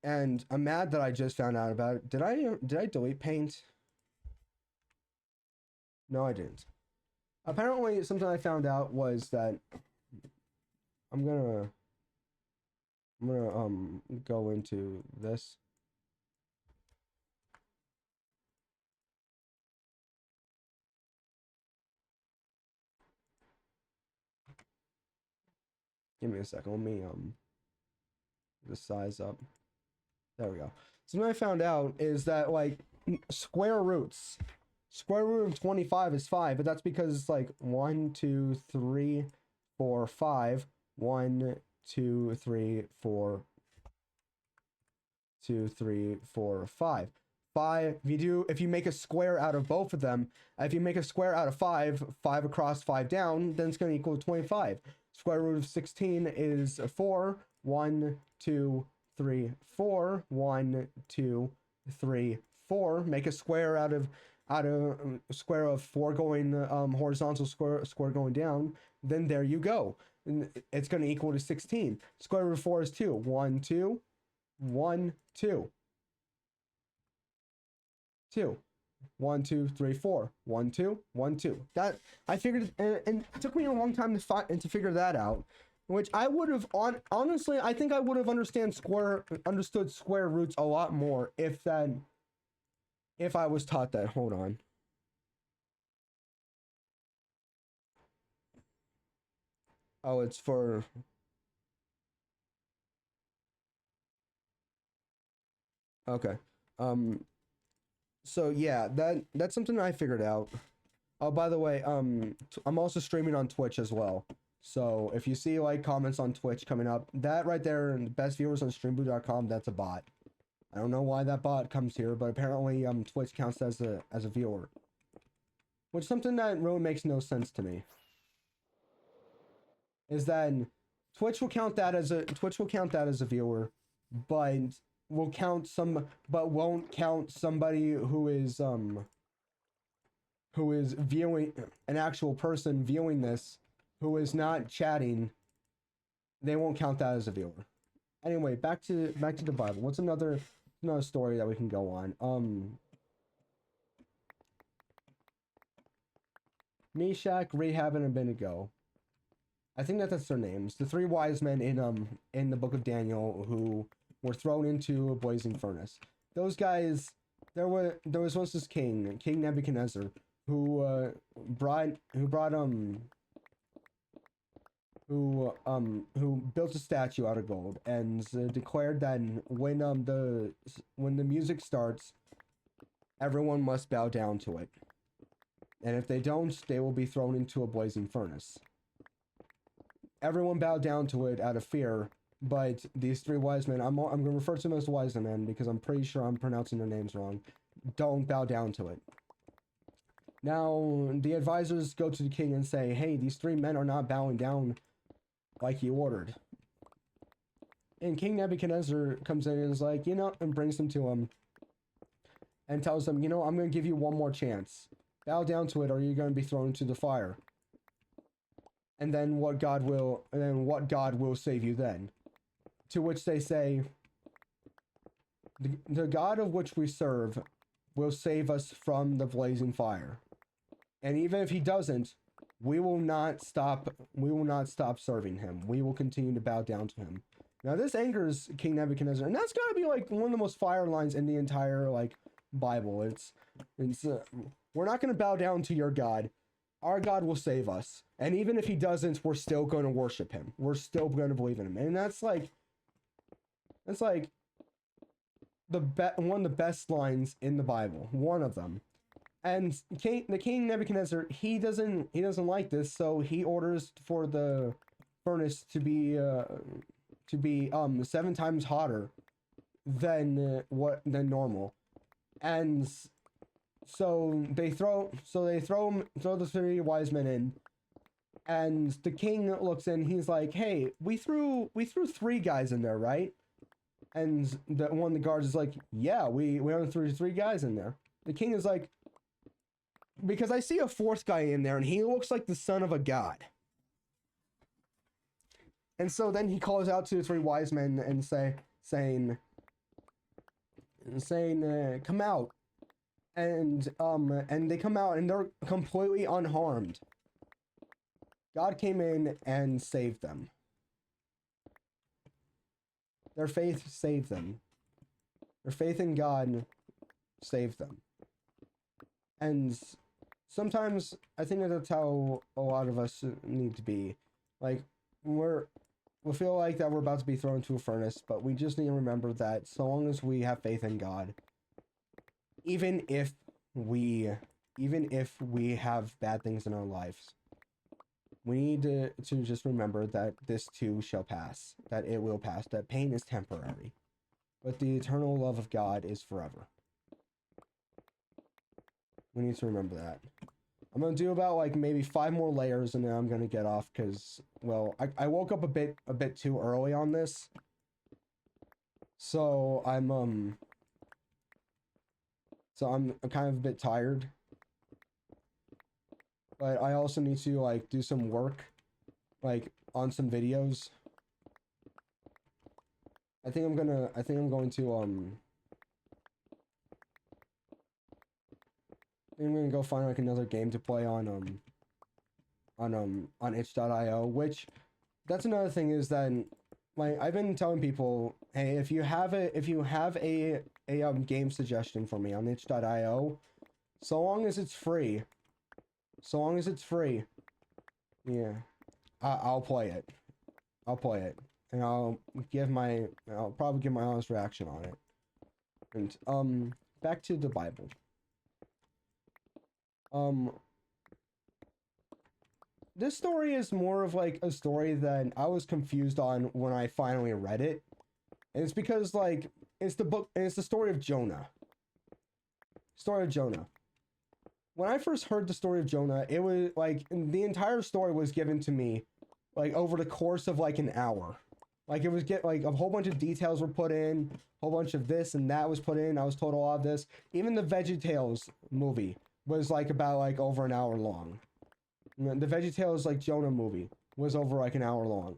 and I'm mad that I just found out about it. Did I delete paint? No, I didn't. Apparently something I found out was that I'm gonna go into this. Give me a second. Let me the size up. There we go. So what I found out is that like square root of 25 is 5, but that's because it's like 1, 2, 3, 4, 5. 1, 2, 3, 4, 2, 3, 4, 5. 5, if you make a square out of both of them, if you make a square out of 5, 5 across, 5 down, then it's going to equal 25. Square root of 16 is 4. 1, 2, 3, 4. 1, 2, 3, 4. Make a square out of square of 4 going horizontal, square going down. Then there you go. And it's going to equal to 16. Square root of 4 is 2. 1, 2, 1, 2. 2. 1, 2, 3, 4. 1, 2, 1, 2. That I figured, and it took me a long time to figure that out. Which I would have honestly, I think I would have understood square roots a lot more if I was taught that. Hold on. Oh, it's for... Okay. So yeah, that's something I figured out. Oh, by the way, I'm also streaming on Twitch as well. So if you see like comments on Twitch coming up, that right there, and best viewers on streamboot.com, that's a bot. I don't know why that bot comes here, but apparently Twitch counts as a viewer. Which is something that really makes no sense to me. Is that Twitch will count that as a viewer, but won't count somebody who is viewing, an actual person viewing this who is not chatting. They won't count that as a viewer. Anyway, back to the Bible. What's another story that we can go on? Meshach, Rahab, and Abednego. I think that's their names. The three wise men in the book of Daniel who were thrown into a blazing furnace. Those guys, there was once this King Nebuchadnezzar, who built a statue out of gold and declared that when the music starts, everyone must bow down to it. And if they don't, they will be thrown into a blazing furnace. Everyone bowed down to it out of fear, but these three wise men, I'm going to refer to them as wise men because I'm pretty sure I'm pronouncing their names wrong, don't bow down to it. Now, the advisors go to the king and say, hey, these three men are not bowing down like he ordered. And King Nebuchadnezzar comes in and is like, and brings them to him and tells them, I'm going to give you one more chance. Bow down to it or you're going to be thrown into the fire. And then what God will save you then? To which they say, the God of which we serve will save us from the blazing fire. And even if he doesn't, we will not stop serving him. We will continue to bow down to him. Now this angers King Nebuchadnezzar, and that's gotta be like one of the most fire lines in the entire Bible. It's we're not gonna bow down to your God. Our God will save us. And even if he doesn't, we're still going to worship him. We're still going to believe in him. And that's like one of the best lines in the Bible. One of them. And the King Nebuchadnezzar, he doesn't like this, so he orders for the furnace to be 7 times hotter than normal. And so they throw the three wise men in, and the king looks in. He's like, "Hey, we threw 3 guys in there, right?" And one of the guards is like, "Yeah, we only threw 3 guys in there." The king is like, "Because I see a 4th guy in there, and he looks like the son of a god." And so then he calls out to the 3 wise men and saying, "Come out." And they come out and they're completely unharmed. God came in and saved them. Their faith saved them. Their faith in God saved them. And sometimes I think that's how a lot of us need to be. Like, we feel like that we're about to be thrown into a furnace, but we just need to remember that so long as we have faith in God, even if we have bad things in our lives, we need to just remember that this too shall pass, that it will pass, that pain is temporary, but the eternal love of God is forever. We need to remember that. I'm going to do about maybe 5 more layers and then I'm going to get off because, well, I woke up a bit too early on this. So I'm kind of a bit tired, but I also need to do some work on some videos. I think I'm going to go find another game to play on itch.io, which that's another thing is that I've been telling people, hey, if you have a game suggestion for me on itch.io, so long as it's free, yeah, I'll play it, and I'll probably give my honest reaction on it. And back to the Bible. This story is more of a story that I was confused on when I finally read it. And it's because it's the book, and it's the story of Jonah. Story of Jonah. When I first heard the story of Jonah, it was like the entire story was given to me like over the course of like an hour. Like it was like a whole bunch of details were put in, a whole bunch of this and that was put in. I was told a lot of this. Even the VeggieTales movie was like about like over an hour long. The VeggieTales like Jonah movie was over like an hour long.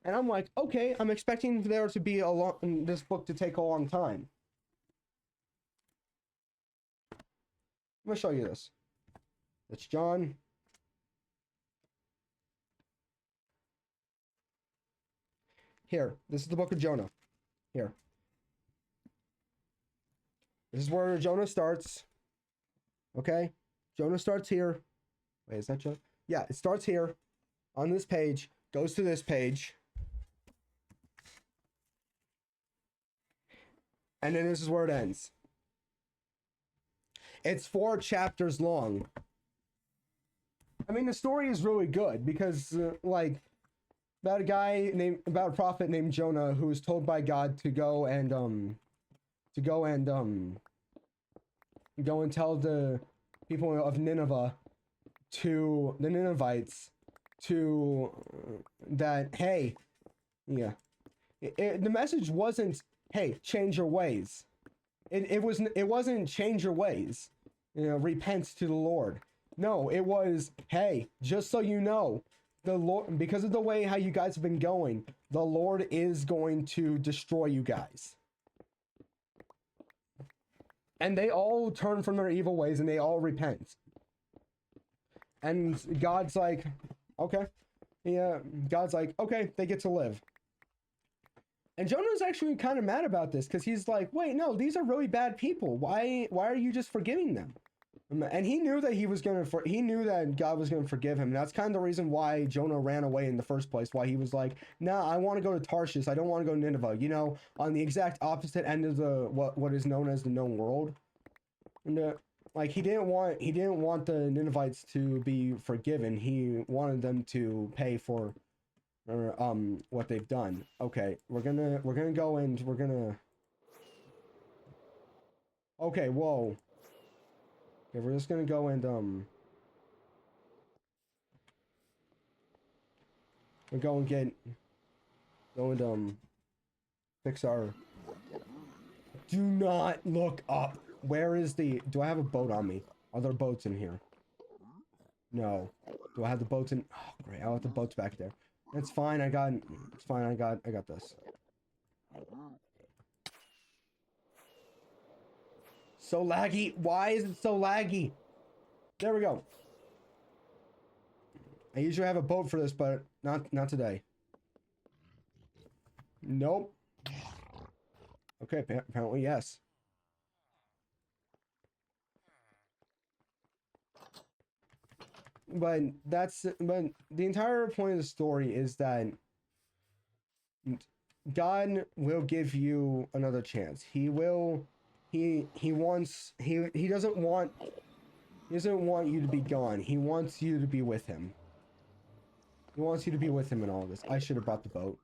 And I'm like, okay, I'm expecting there to be this book to take a long time. I'm gonna show you this. It's John. Here, this is the book of Jonah. Here. This is where Jonah starts. Okay? Jonah starts here. Wait, is that Jonah? Yeah, it starts here on this page, goes to this page. And then this is where it ends. It's 4 chapters long. I mean, the story is really good because, like, about a prophet named Jonah who was told by God to go and tell the people of Nineveh, to the Ninevites, that hey, yeah, the message wasn't hey, change your ways. It wasn't change your ways, repent to the Lord. No, it was hey, just so you know, the Lord, because of the way how you guys have been going, the Lord is going to destroy you guys. And they all turn from their evil ways and they all repent. And God's like, okay. Yeah, God's like, okay, they get to live. And Jonah's actually kind of mad about this because he's like, wait, no, these are really bad people. Why are you just forgiving them? And he knew that he knew that God was gonna forgive him. And that's kind of the reason why Jonah ran away in the first place. Why he was like, nah, I want to go to Tarshish. I don't want to go to Nineveh. On the exact opposite end of the what is known as the known world. And like he didn't want the Ninevites to be forgiven. He wanted them to pay for what they've done. Okay, we're gonna go and we're gonna. Okay, whoa. Okay, we're just gonna go and we'll go and fix our. Do not look up. Where is the? Do I have a boat on me? Are there boats in here? No. Do I have the boats in? Oh, great. I have the boats back there. It's fine. It's fine. I got this. So laggy. Why is it so laggy? There we go. I usually have a boat for this, but not today. Nope. Okay, apparently yes. But the entire point of the story is that God will give you another chance. He will. He doesn't want you to be gone. He wants you to be with him. He wants you to be with him in all this. I should have brought the boat.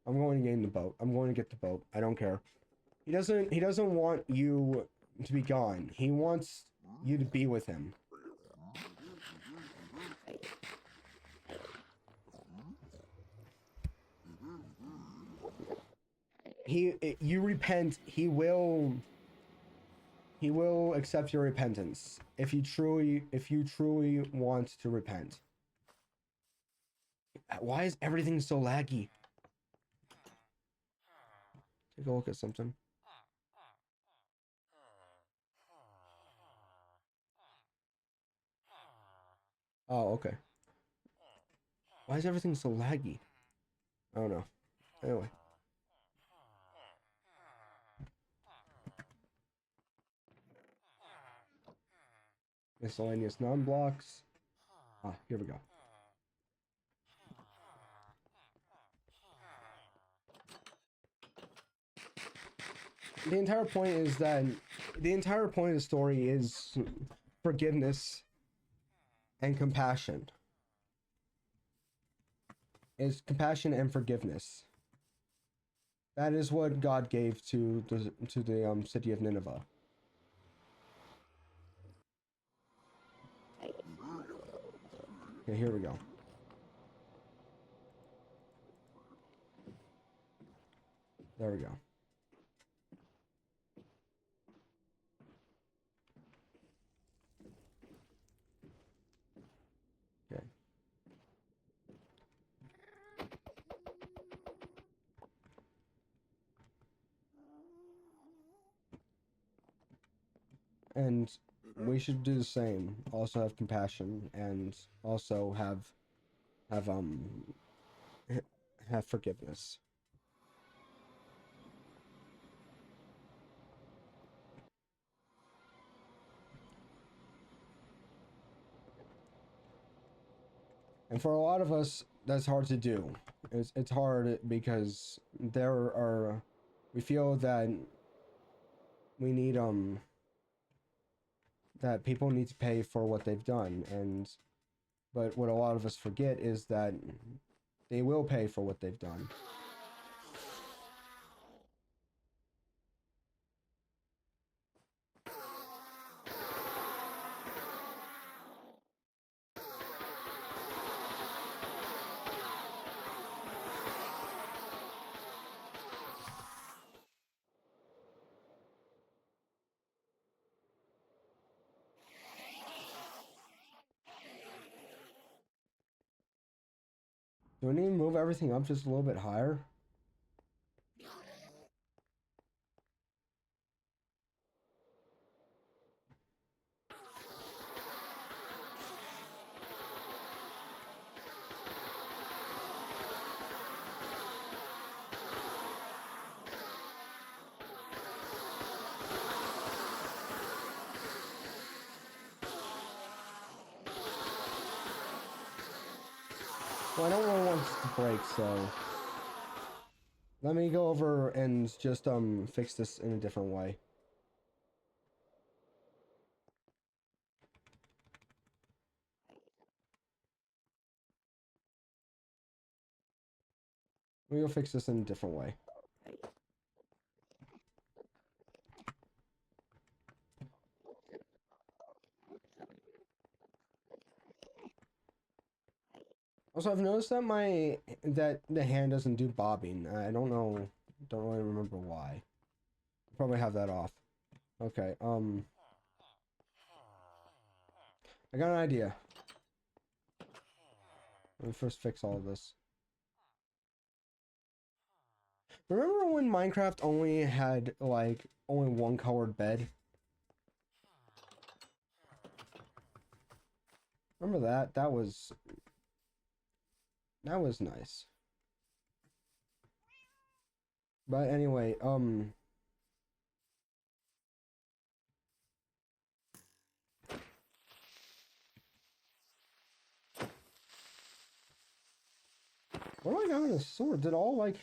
I'm going to get in the boat. I'm going to get the boat. I don't care. He doesn't want you to be gone. He wants you to be with him. You repent, he will accept your repentance if you truly want to repent. Why is everything so laggy? Take a look at something. Oh, okay. Why is everything so laggy? I don't know. Anyway. Miscellaneous non-blocks. Ah, here we go. The entire point of the story is forgiveness and compassion. It's compassion and forgiveness. That is what God gave to the city of Nineveh. Okay, here we go. There we go. Okay. And we should do the same. Also have compassion and also have have forgiveness. And for a lot of us, that's hard to do. It's hard because we feel that we need that people need to pay for what they've done, but what a lot of us forget is that they will pay for what they've done. Do we need to move everything up just a little bit higher? Well, I don't really want this to break, so let me go over and just fix this in a different way. We'll fix this in a different way. Also, I've noticed that the hand doesn't do bobbing. I don't know, don't really remember why. Probably have that off. Okay, I got an idea. Let me first fix all of this. Remember when Minecraft only had, like, only one colored bed? Remember that? That was nice. But anyway, what do I got with a sword? Did all, like...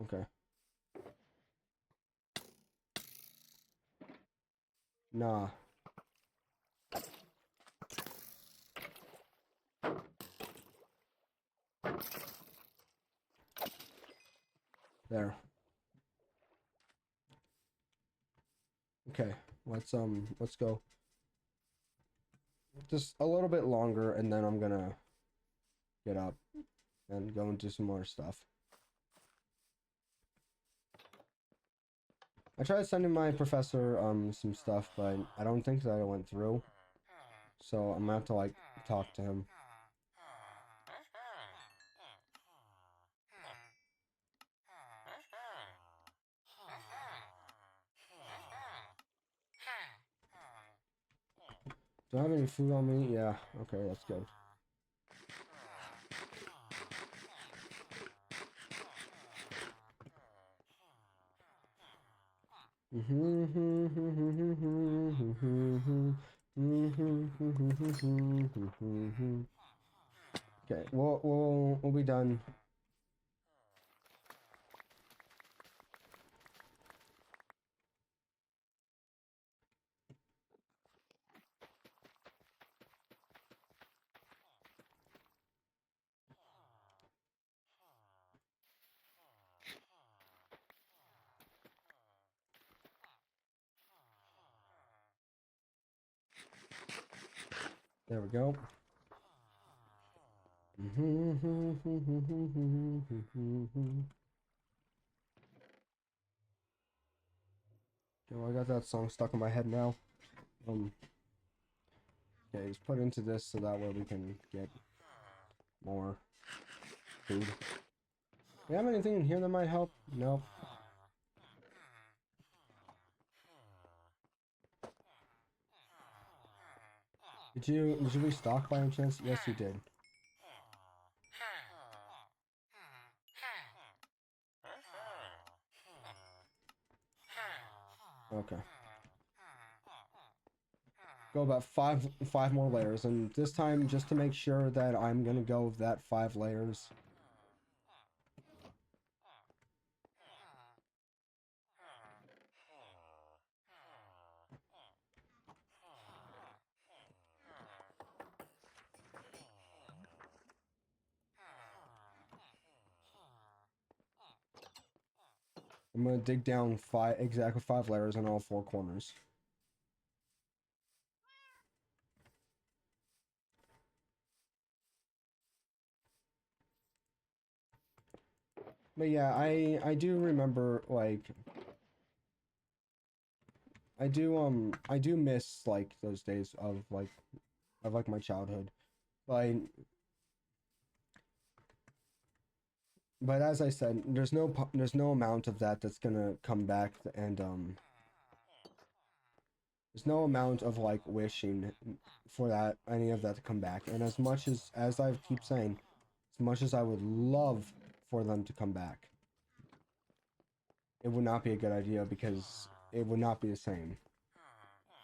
Okay. Nah. There. Okay, let's go. Just a little bit longer, and then I'm gonna get up and go and do some more stuff. I tried sending my professor some stuff, but I don't think that it went through. So I'm gonna have to like talk to him. Do I have any food on me? Yeah, okay, that's good. Okay, we'll be done. There we go. Okay, I got that song stuck in my head now. Okay, just put into this so that way we can get more food. Do you have anything in here that might help? No. Did you restock by any chance? Yes, you did. Okay. Go about five more layers, and this time, just to make sure that I'm gonna go with that 5 layers. I'm gonna dig down exactly 5 layers on all 4 corners. But yeah, I do remember, like, I do miss, like, those days of my childhood. But as I said, there's no amount of that's gonna come back, and there's no amount of like wishing for any of that to come back. And as much as I keep saying, as much as I would love for them to come back, it would not be a good idea because it would not be the same.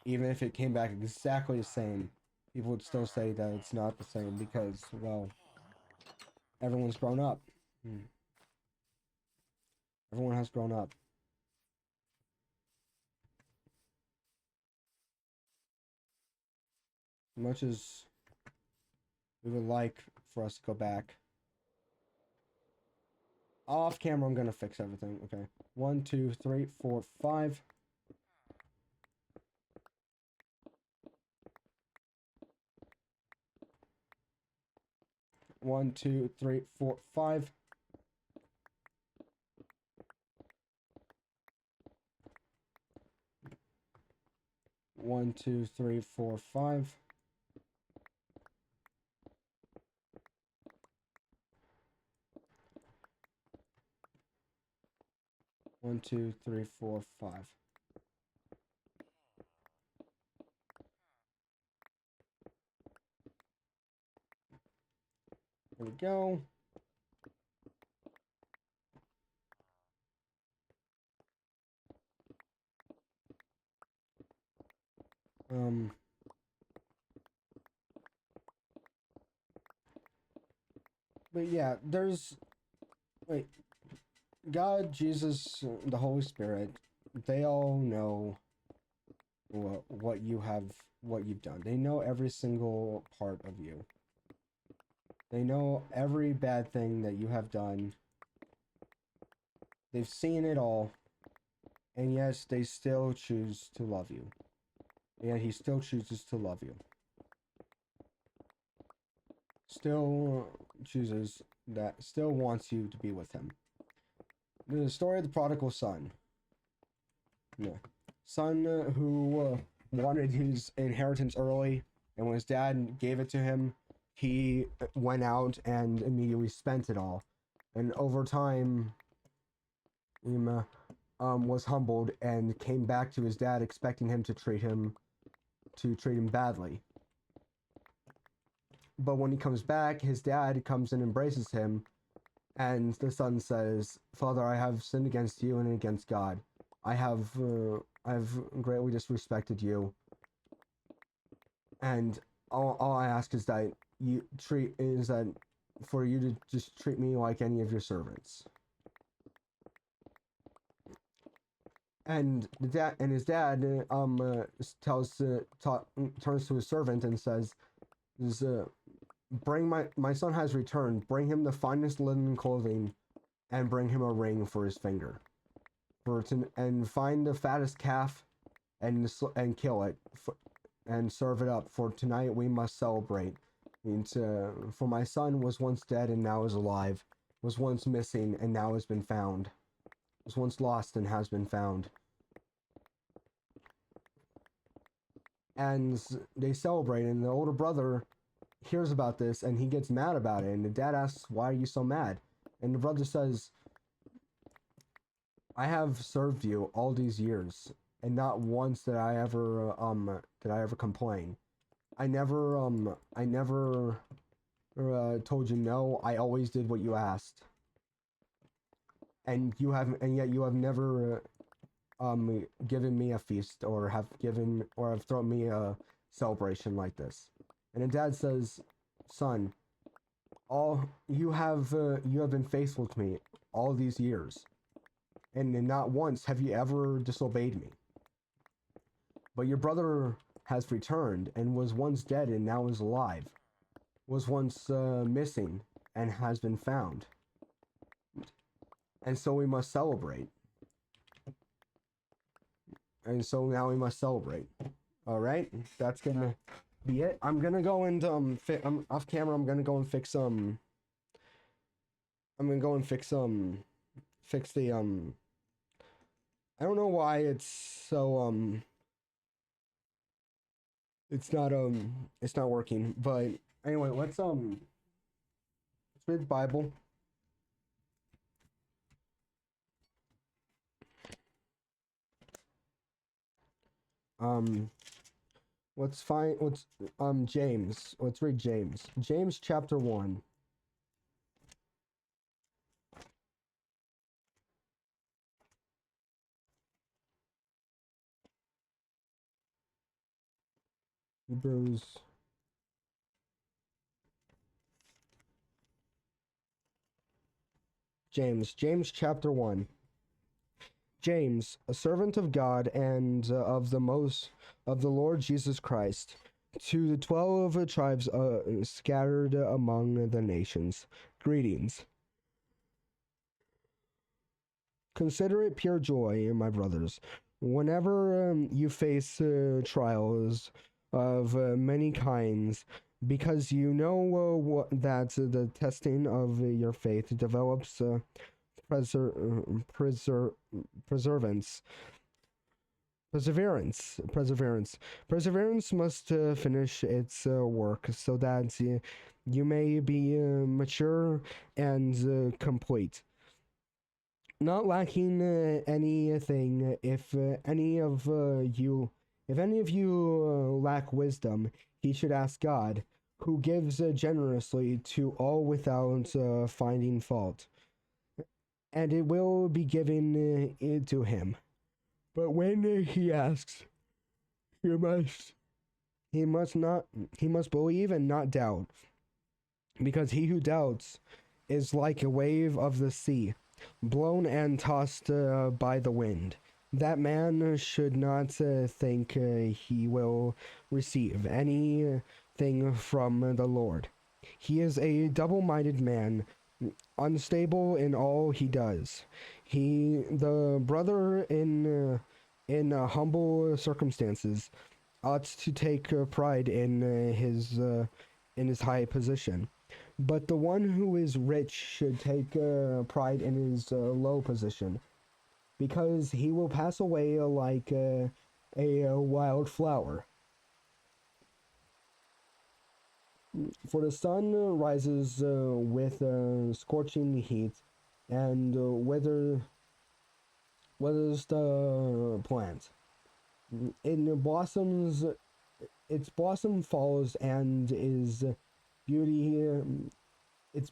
Even if it came back exactly the same, people would still say that it's not the same because, well, everyone's grown up. Everyone has grown up. As much as we would like for us to go back. Off camera, I'm gonna fix everything. Okay. 1, 2, 3, 4, 5. One, two, three, four, 5. One, two, three, four, 5. One, two, three, four, 5. There we go. But yeah, wait, God, Jesus, the Holy Spirit, they all know what you've done. They know every single part of you. They know every bad thing that you have done. They've seen it all. And yes, they still choose to love you. And he still chooses to love you. Still still wants you to be with him. The story of the prodigal son. Yeah. Son who wanted his inheritance early, and when his dad gave it to him, he went out and immediately spent it all. And over time, was humbled and came back to his dad expecting him to treat him badly. But when he comes back, his dad comes and embraces him, and the son says, "Father, I have sinned against you and against God. I've greatly disrespected you, and all I ask is that for you to just treat me like any of your servants." And his dad turns to his servant and says, "Bring my son has returned. Bring him the finest linen clothing, and bring him a ring for his finger. And find the fattest calf, and kill it. and serve it up, for tonight we must celebrate. For my son was once dead and now is alive, was once missing and now has been found, was once lost and has been found. And they celebrate, and the older brother hears about this and he gets mad about it, and the dad asks, why are you so mad? And the brother says, I have served you all these years, and not once did I ever complain. I never told you no. I always did what you asked. And yet you have never given me a feast, or have thrown me a celebration like this. And the dad says, son, you have been faithful to me all these years, and not once have you ever disobeyed me. But your brother has returned, and was once dead and now is alive, was once missing and has been found. And so we must celebrate. And so now we must celebrate. All right, that's gonna be it. I'm gonna go and I'm off camera. I'm gonna go and fix I'm gonna go and fix the I don't know why it's so it's not working. But anyway, let's read the Bible. Let's James. Let's read James. James chapter 1. Hebrews. James chapter 1. James, a servant of God and of the Lord Jesus Christ, to the 12 tribes scattered among the nations, greetings. Consider it pure joy, my brothers, whenever you face trials of many kinds, because you know that the testing of your faith develops perseverance. Perseverance must finish its work, so that you may be mature and complete, not lacking anything. If any of you lack wisdom, he should ask God, who gives generously to all without finding fault, and it will be given to him. But when he asks, he must believe and not doubt, because he who doubts is like a wave of the sea, blown and tossed by the wind. That man should not think he will receive anything from the Lord. He is a double-minded man, unstable in all he does. The brother in humble circumstances ought to take pride in his high position, but the one who is rich should take pride in his low position, because he will pass away like a wild flower. For the sun rises with scorching heat, and withers the plant. It blossoms, its blossom falls, and its beauty is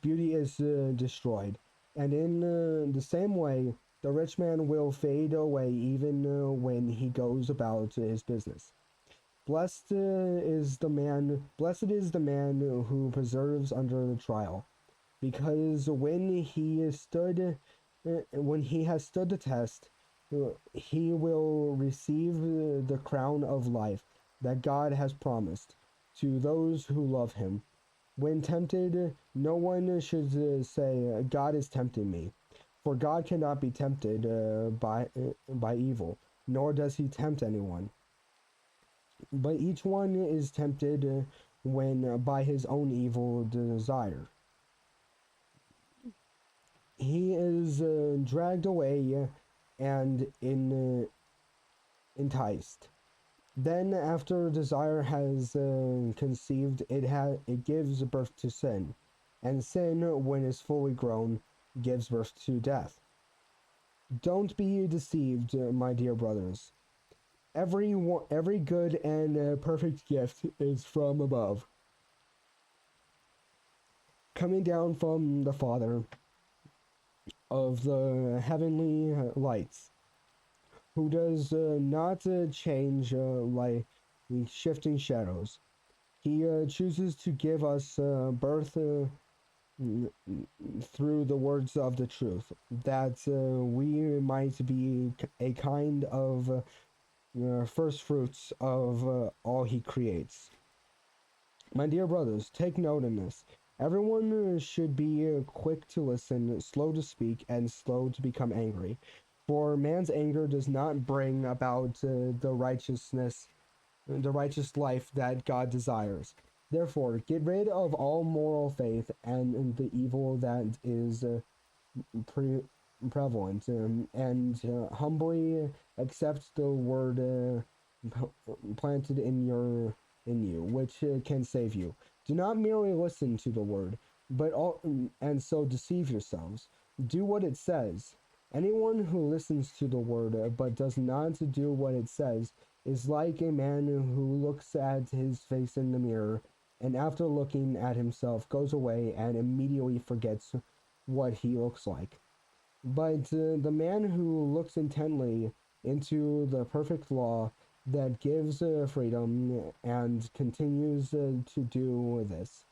destroyed. And in the same way, the rich man will fade away even when he goes about his business. Blessed is the man who perseveres under the trial, because when he has stood the test, he will receive the crown of life that God has promised to those who love him. When tempted, no one should say, God is tempting me, for God cannot be tempted by evil, nor does he tempt anyone. but each one is tempted when by his own evil desire. He is dragged away and enticed. Then, after desire has conceived, it gives birth to sin, and sin, when is fully grown, gives birth to death. Don't be deceived, my dear brothers. Every good and perfect gift is from above, coming down from the Father of the heavenly lights, who does not change like shifting shadows. He chooses to give us birth through the words of the truth, that we might be a kind of first fruits of all he creates. My dear brothers, take note in this. Everyone should be quick to listen, slow to speak, and slow to become angry. For man's anger does not bring about the righteous life that God desires. Therefore, get rid of all moral faith and the evil that is prevalent, and humbly accept the word planted in you, which can save you. Do not merely listen to the word, but and so deceive yourselves. Do what it says. Anyone who listens to the word but does not do what it says is like a man who looks at his face in the mirror, and after looking at himself goes away and immediately forgets what he looks like. But the man who looks intently into the perfect law that gives freedom and continues to do this,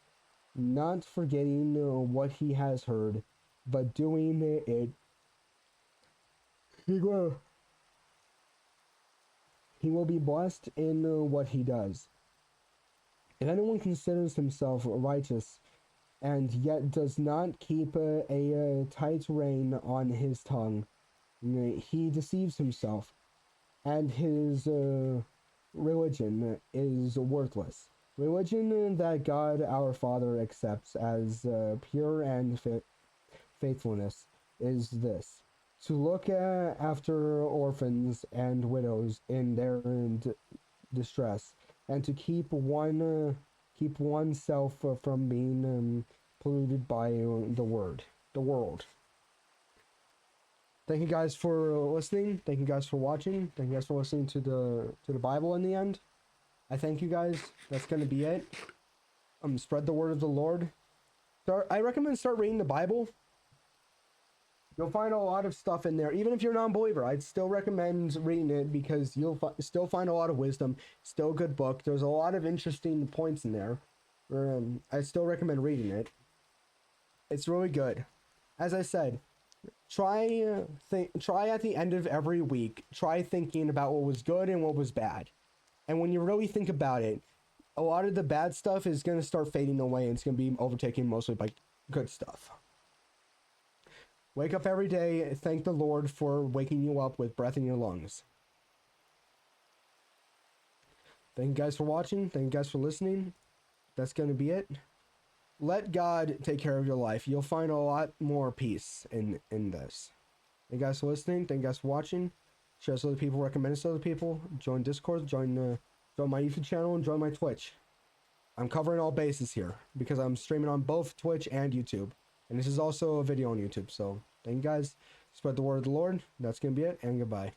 not forgetting what he has heard, but doing it, he will, he will be blessed in what he does. If anyone considers himself righteous and yet does not keep a tight rein on his tongue, he deceives himself, and his religion is worthless. Religion that God our Father accepts as pure and faithfulness is this: to look after orphans and widows in their distress, and to keep oneself from being polluted by the world. Thank you guys for listening. Thank you guys for watching. Thank you guys for listening to the Bible in the end. I thank you guys. That's gonna be it. Spread the word of the Lord. I recommend start reading the Bible. You'll find a lot of stuff in there. Even if you're a non-believer, I'd still recommend reading it because you'll still find a lot of wisdom. Still a good book. There's a lot of interesting points in there. I still recommend reading it. It's really good. As I said, try at the end of every week, try thinking about what was good and what was bad. And when you really think about it, a lot of the bad stuff is going to start fading away and it's going to be overtaken mostly by good stuff. Wake up every day, thank the Lord for waking you up with breath in your lungs. Thank you guys for watching. Thank you guys for listening. That's going to be it. Let God take care of your life. You'll find a lot more peace in this. Thank you guys for listening. Thank you guys for watching. Share this to other people. Recommend this to other people. Join Discord. Join my YouTube channel and join my Twitch. I'm covering all bases here because I'm streaming on both Twitch and YouTube. And this is also a video on YouTube. So thank you guys. Spread the word of the Lord. That's going to be it. And goodbye.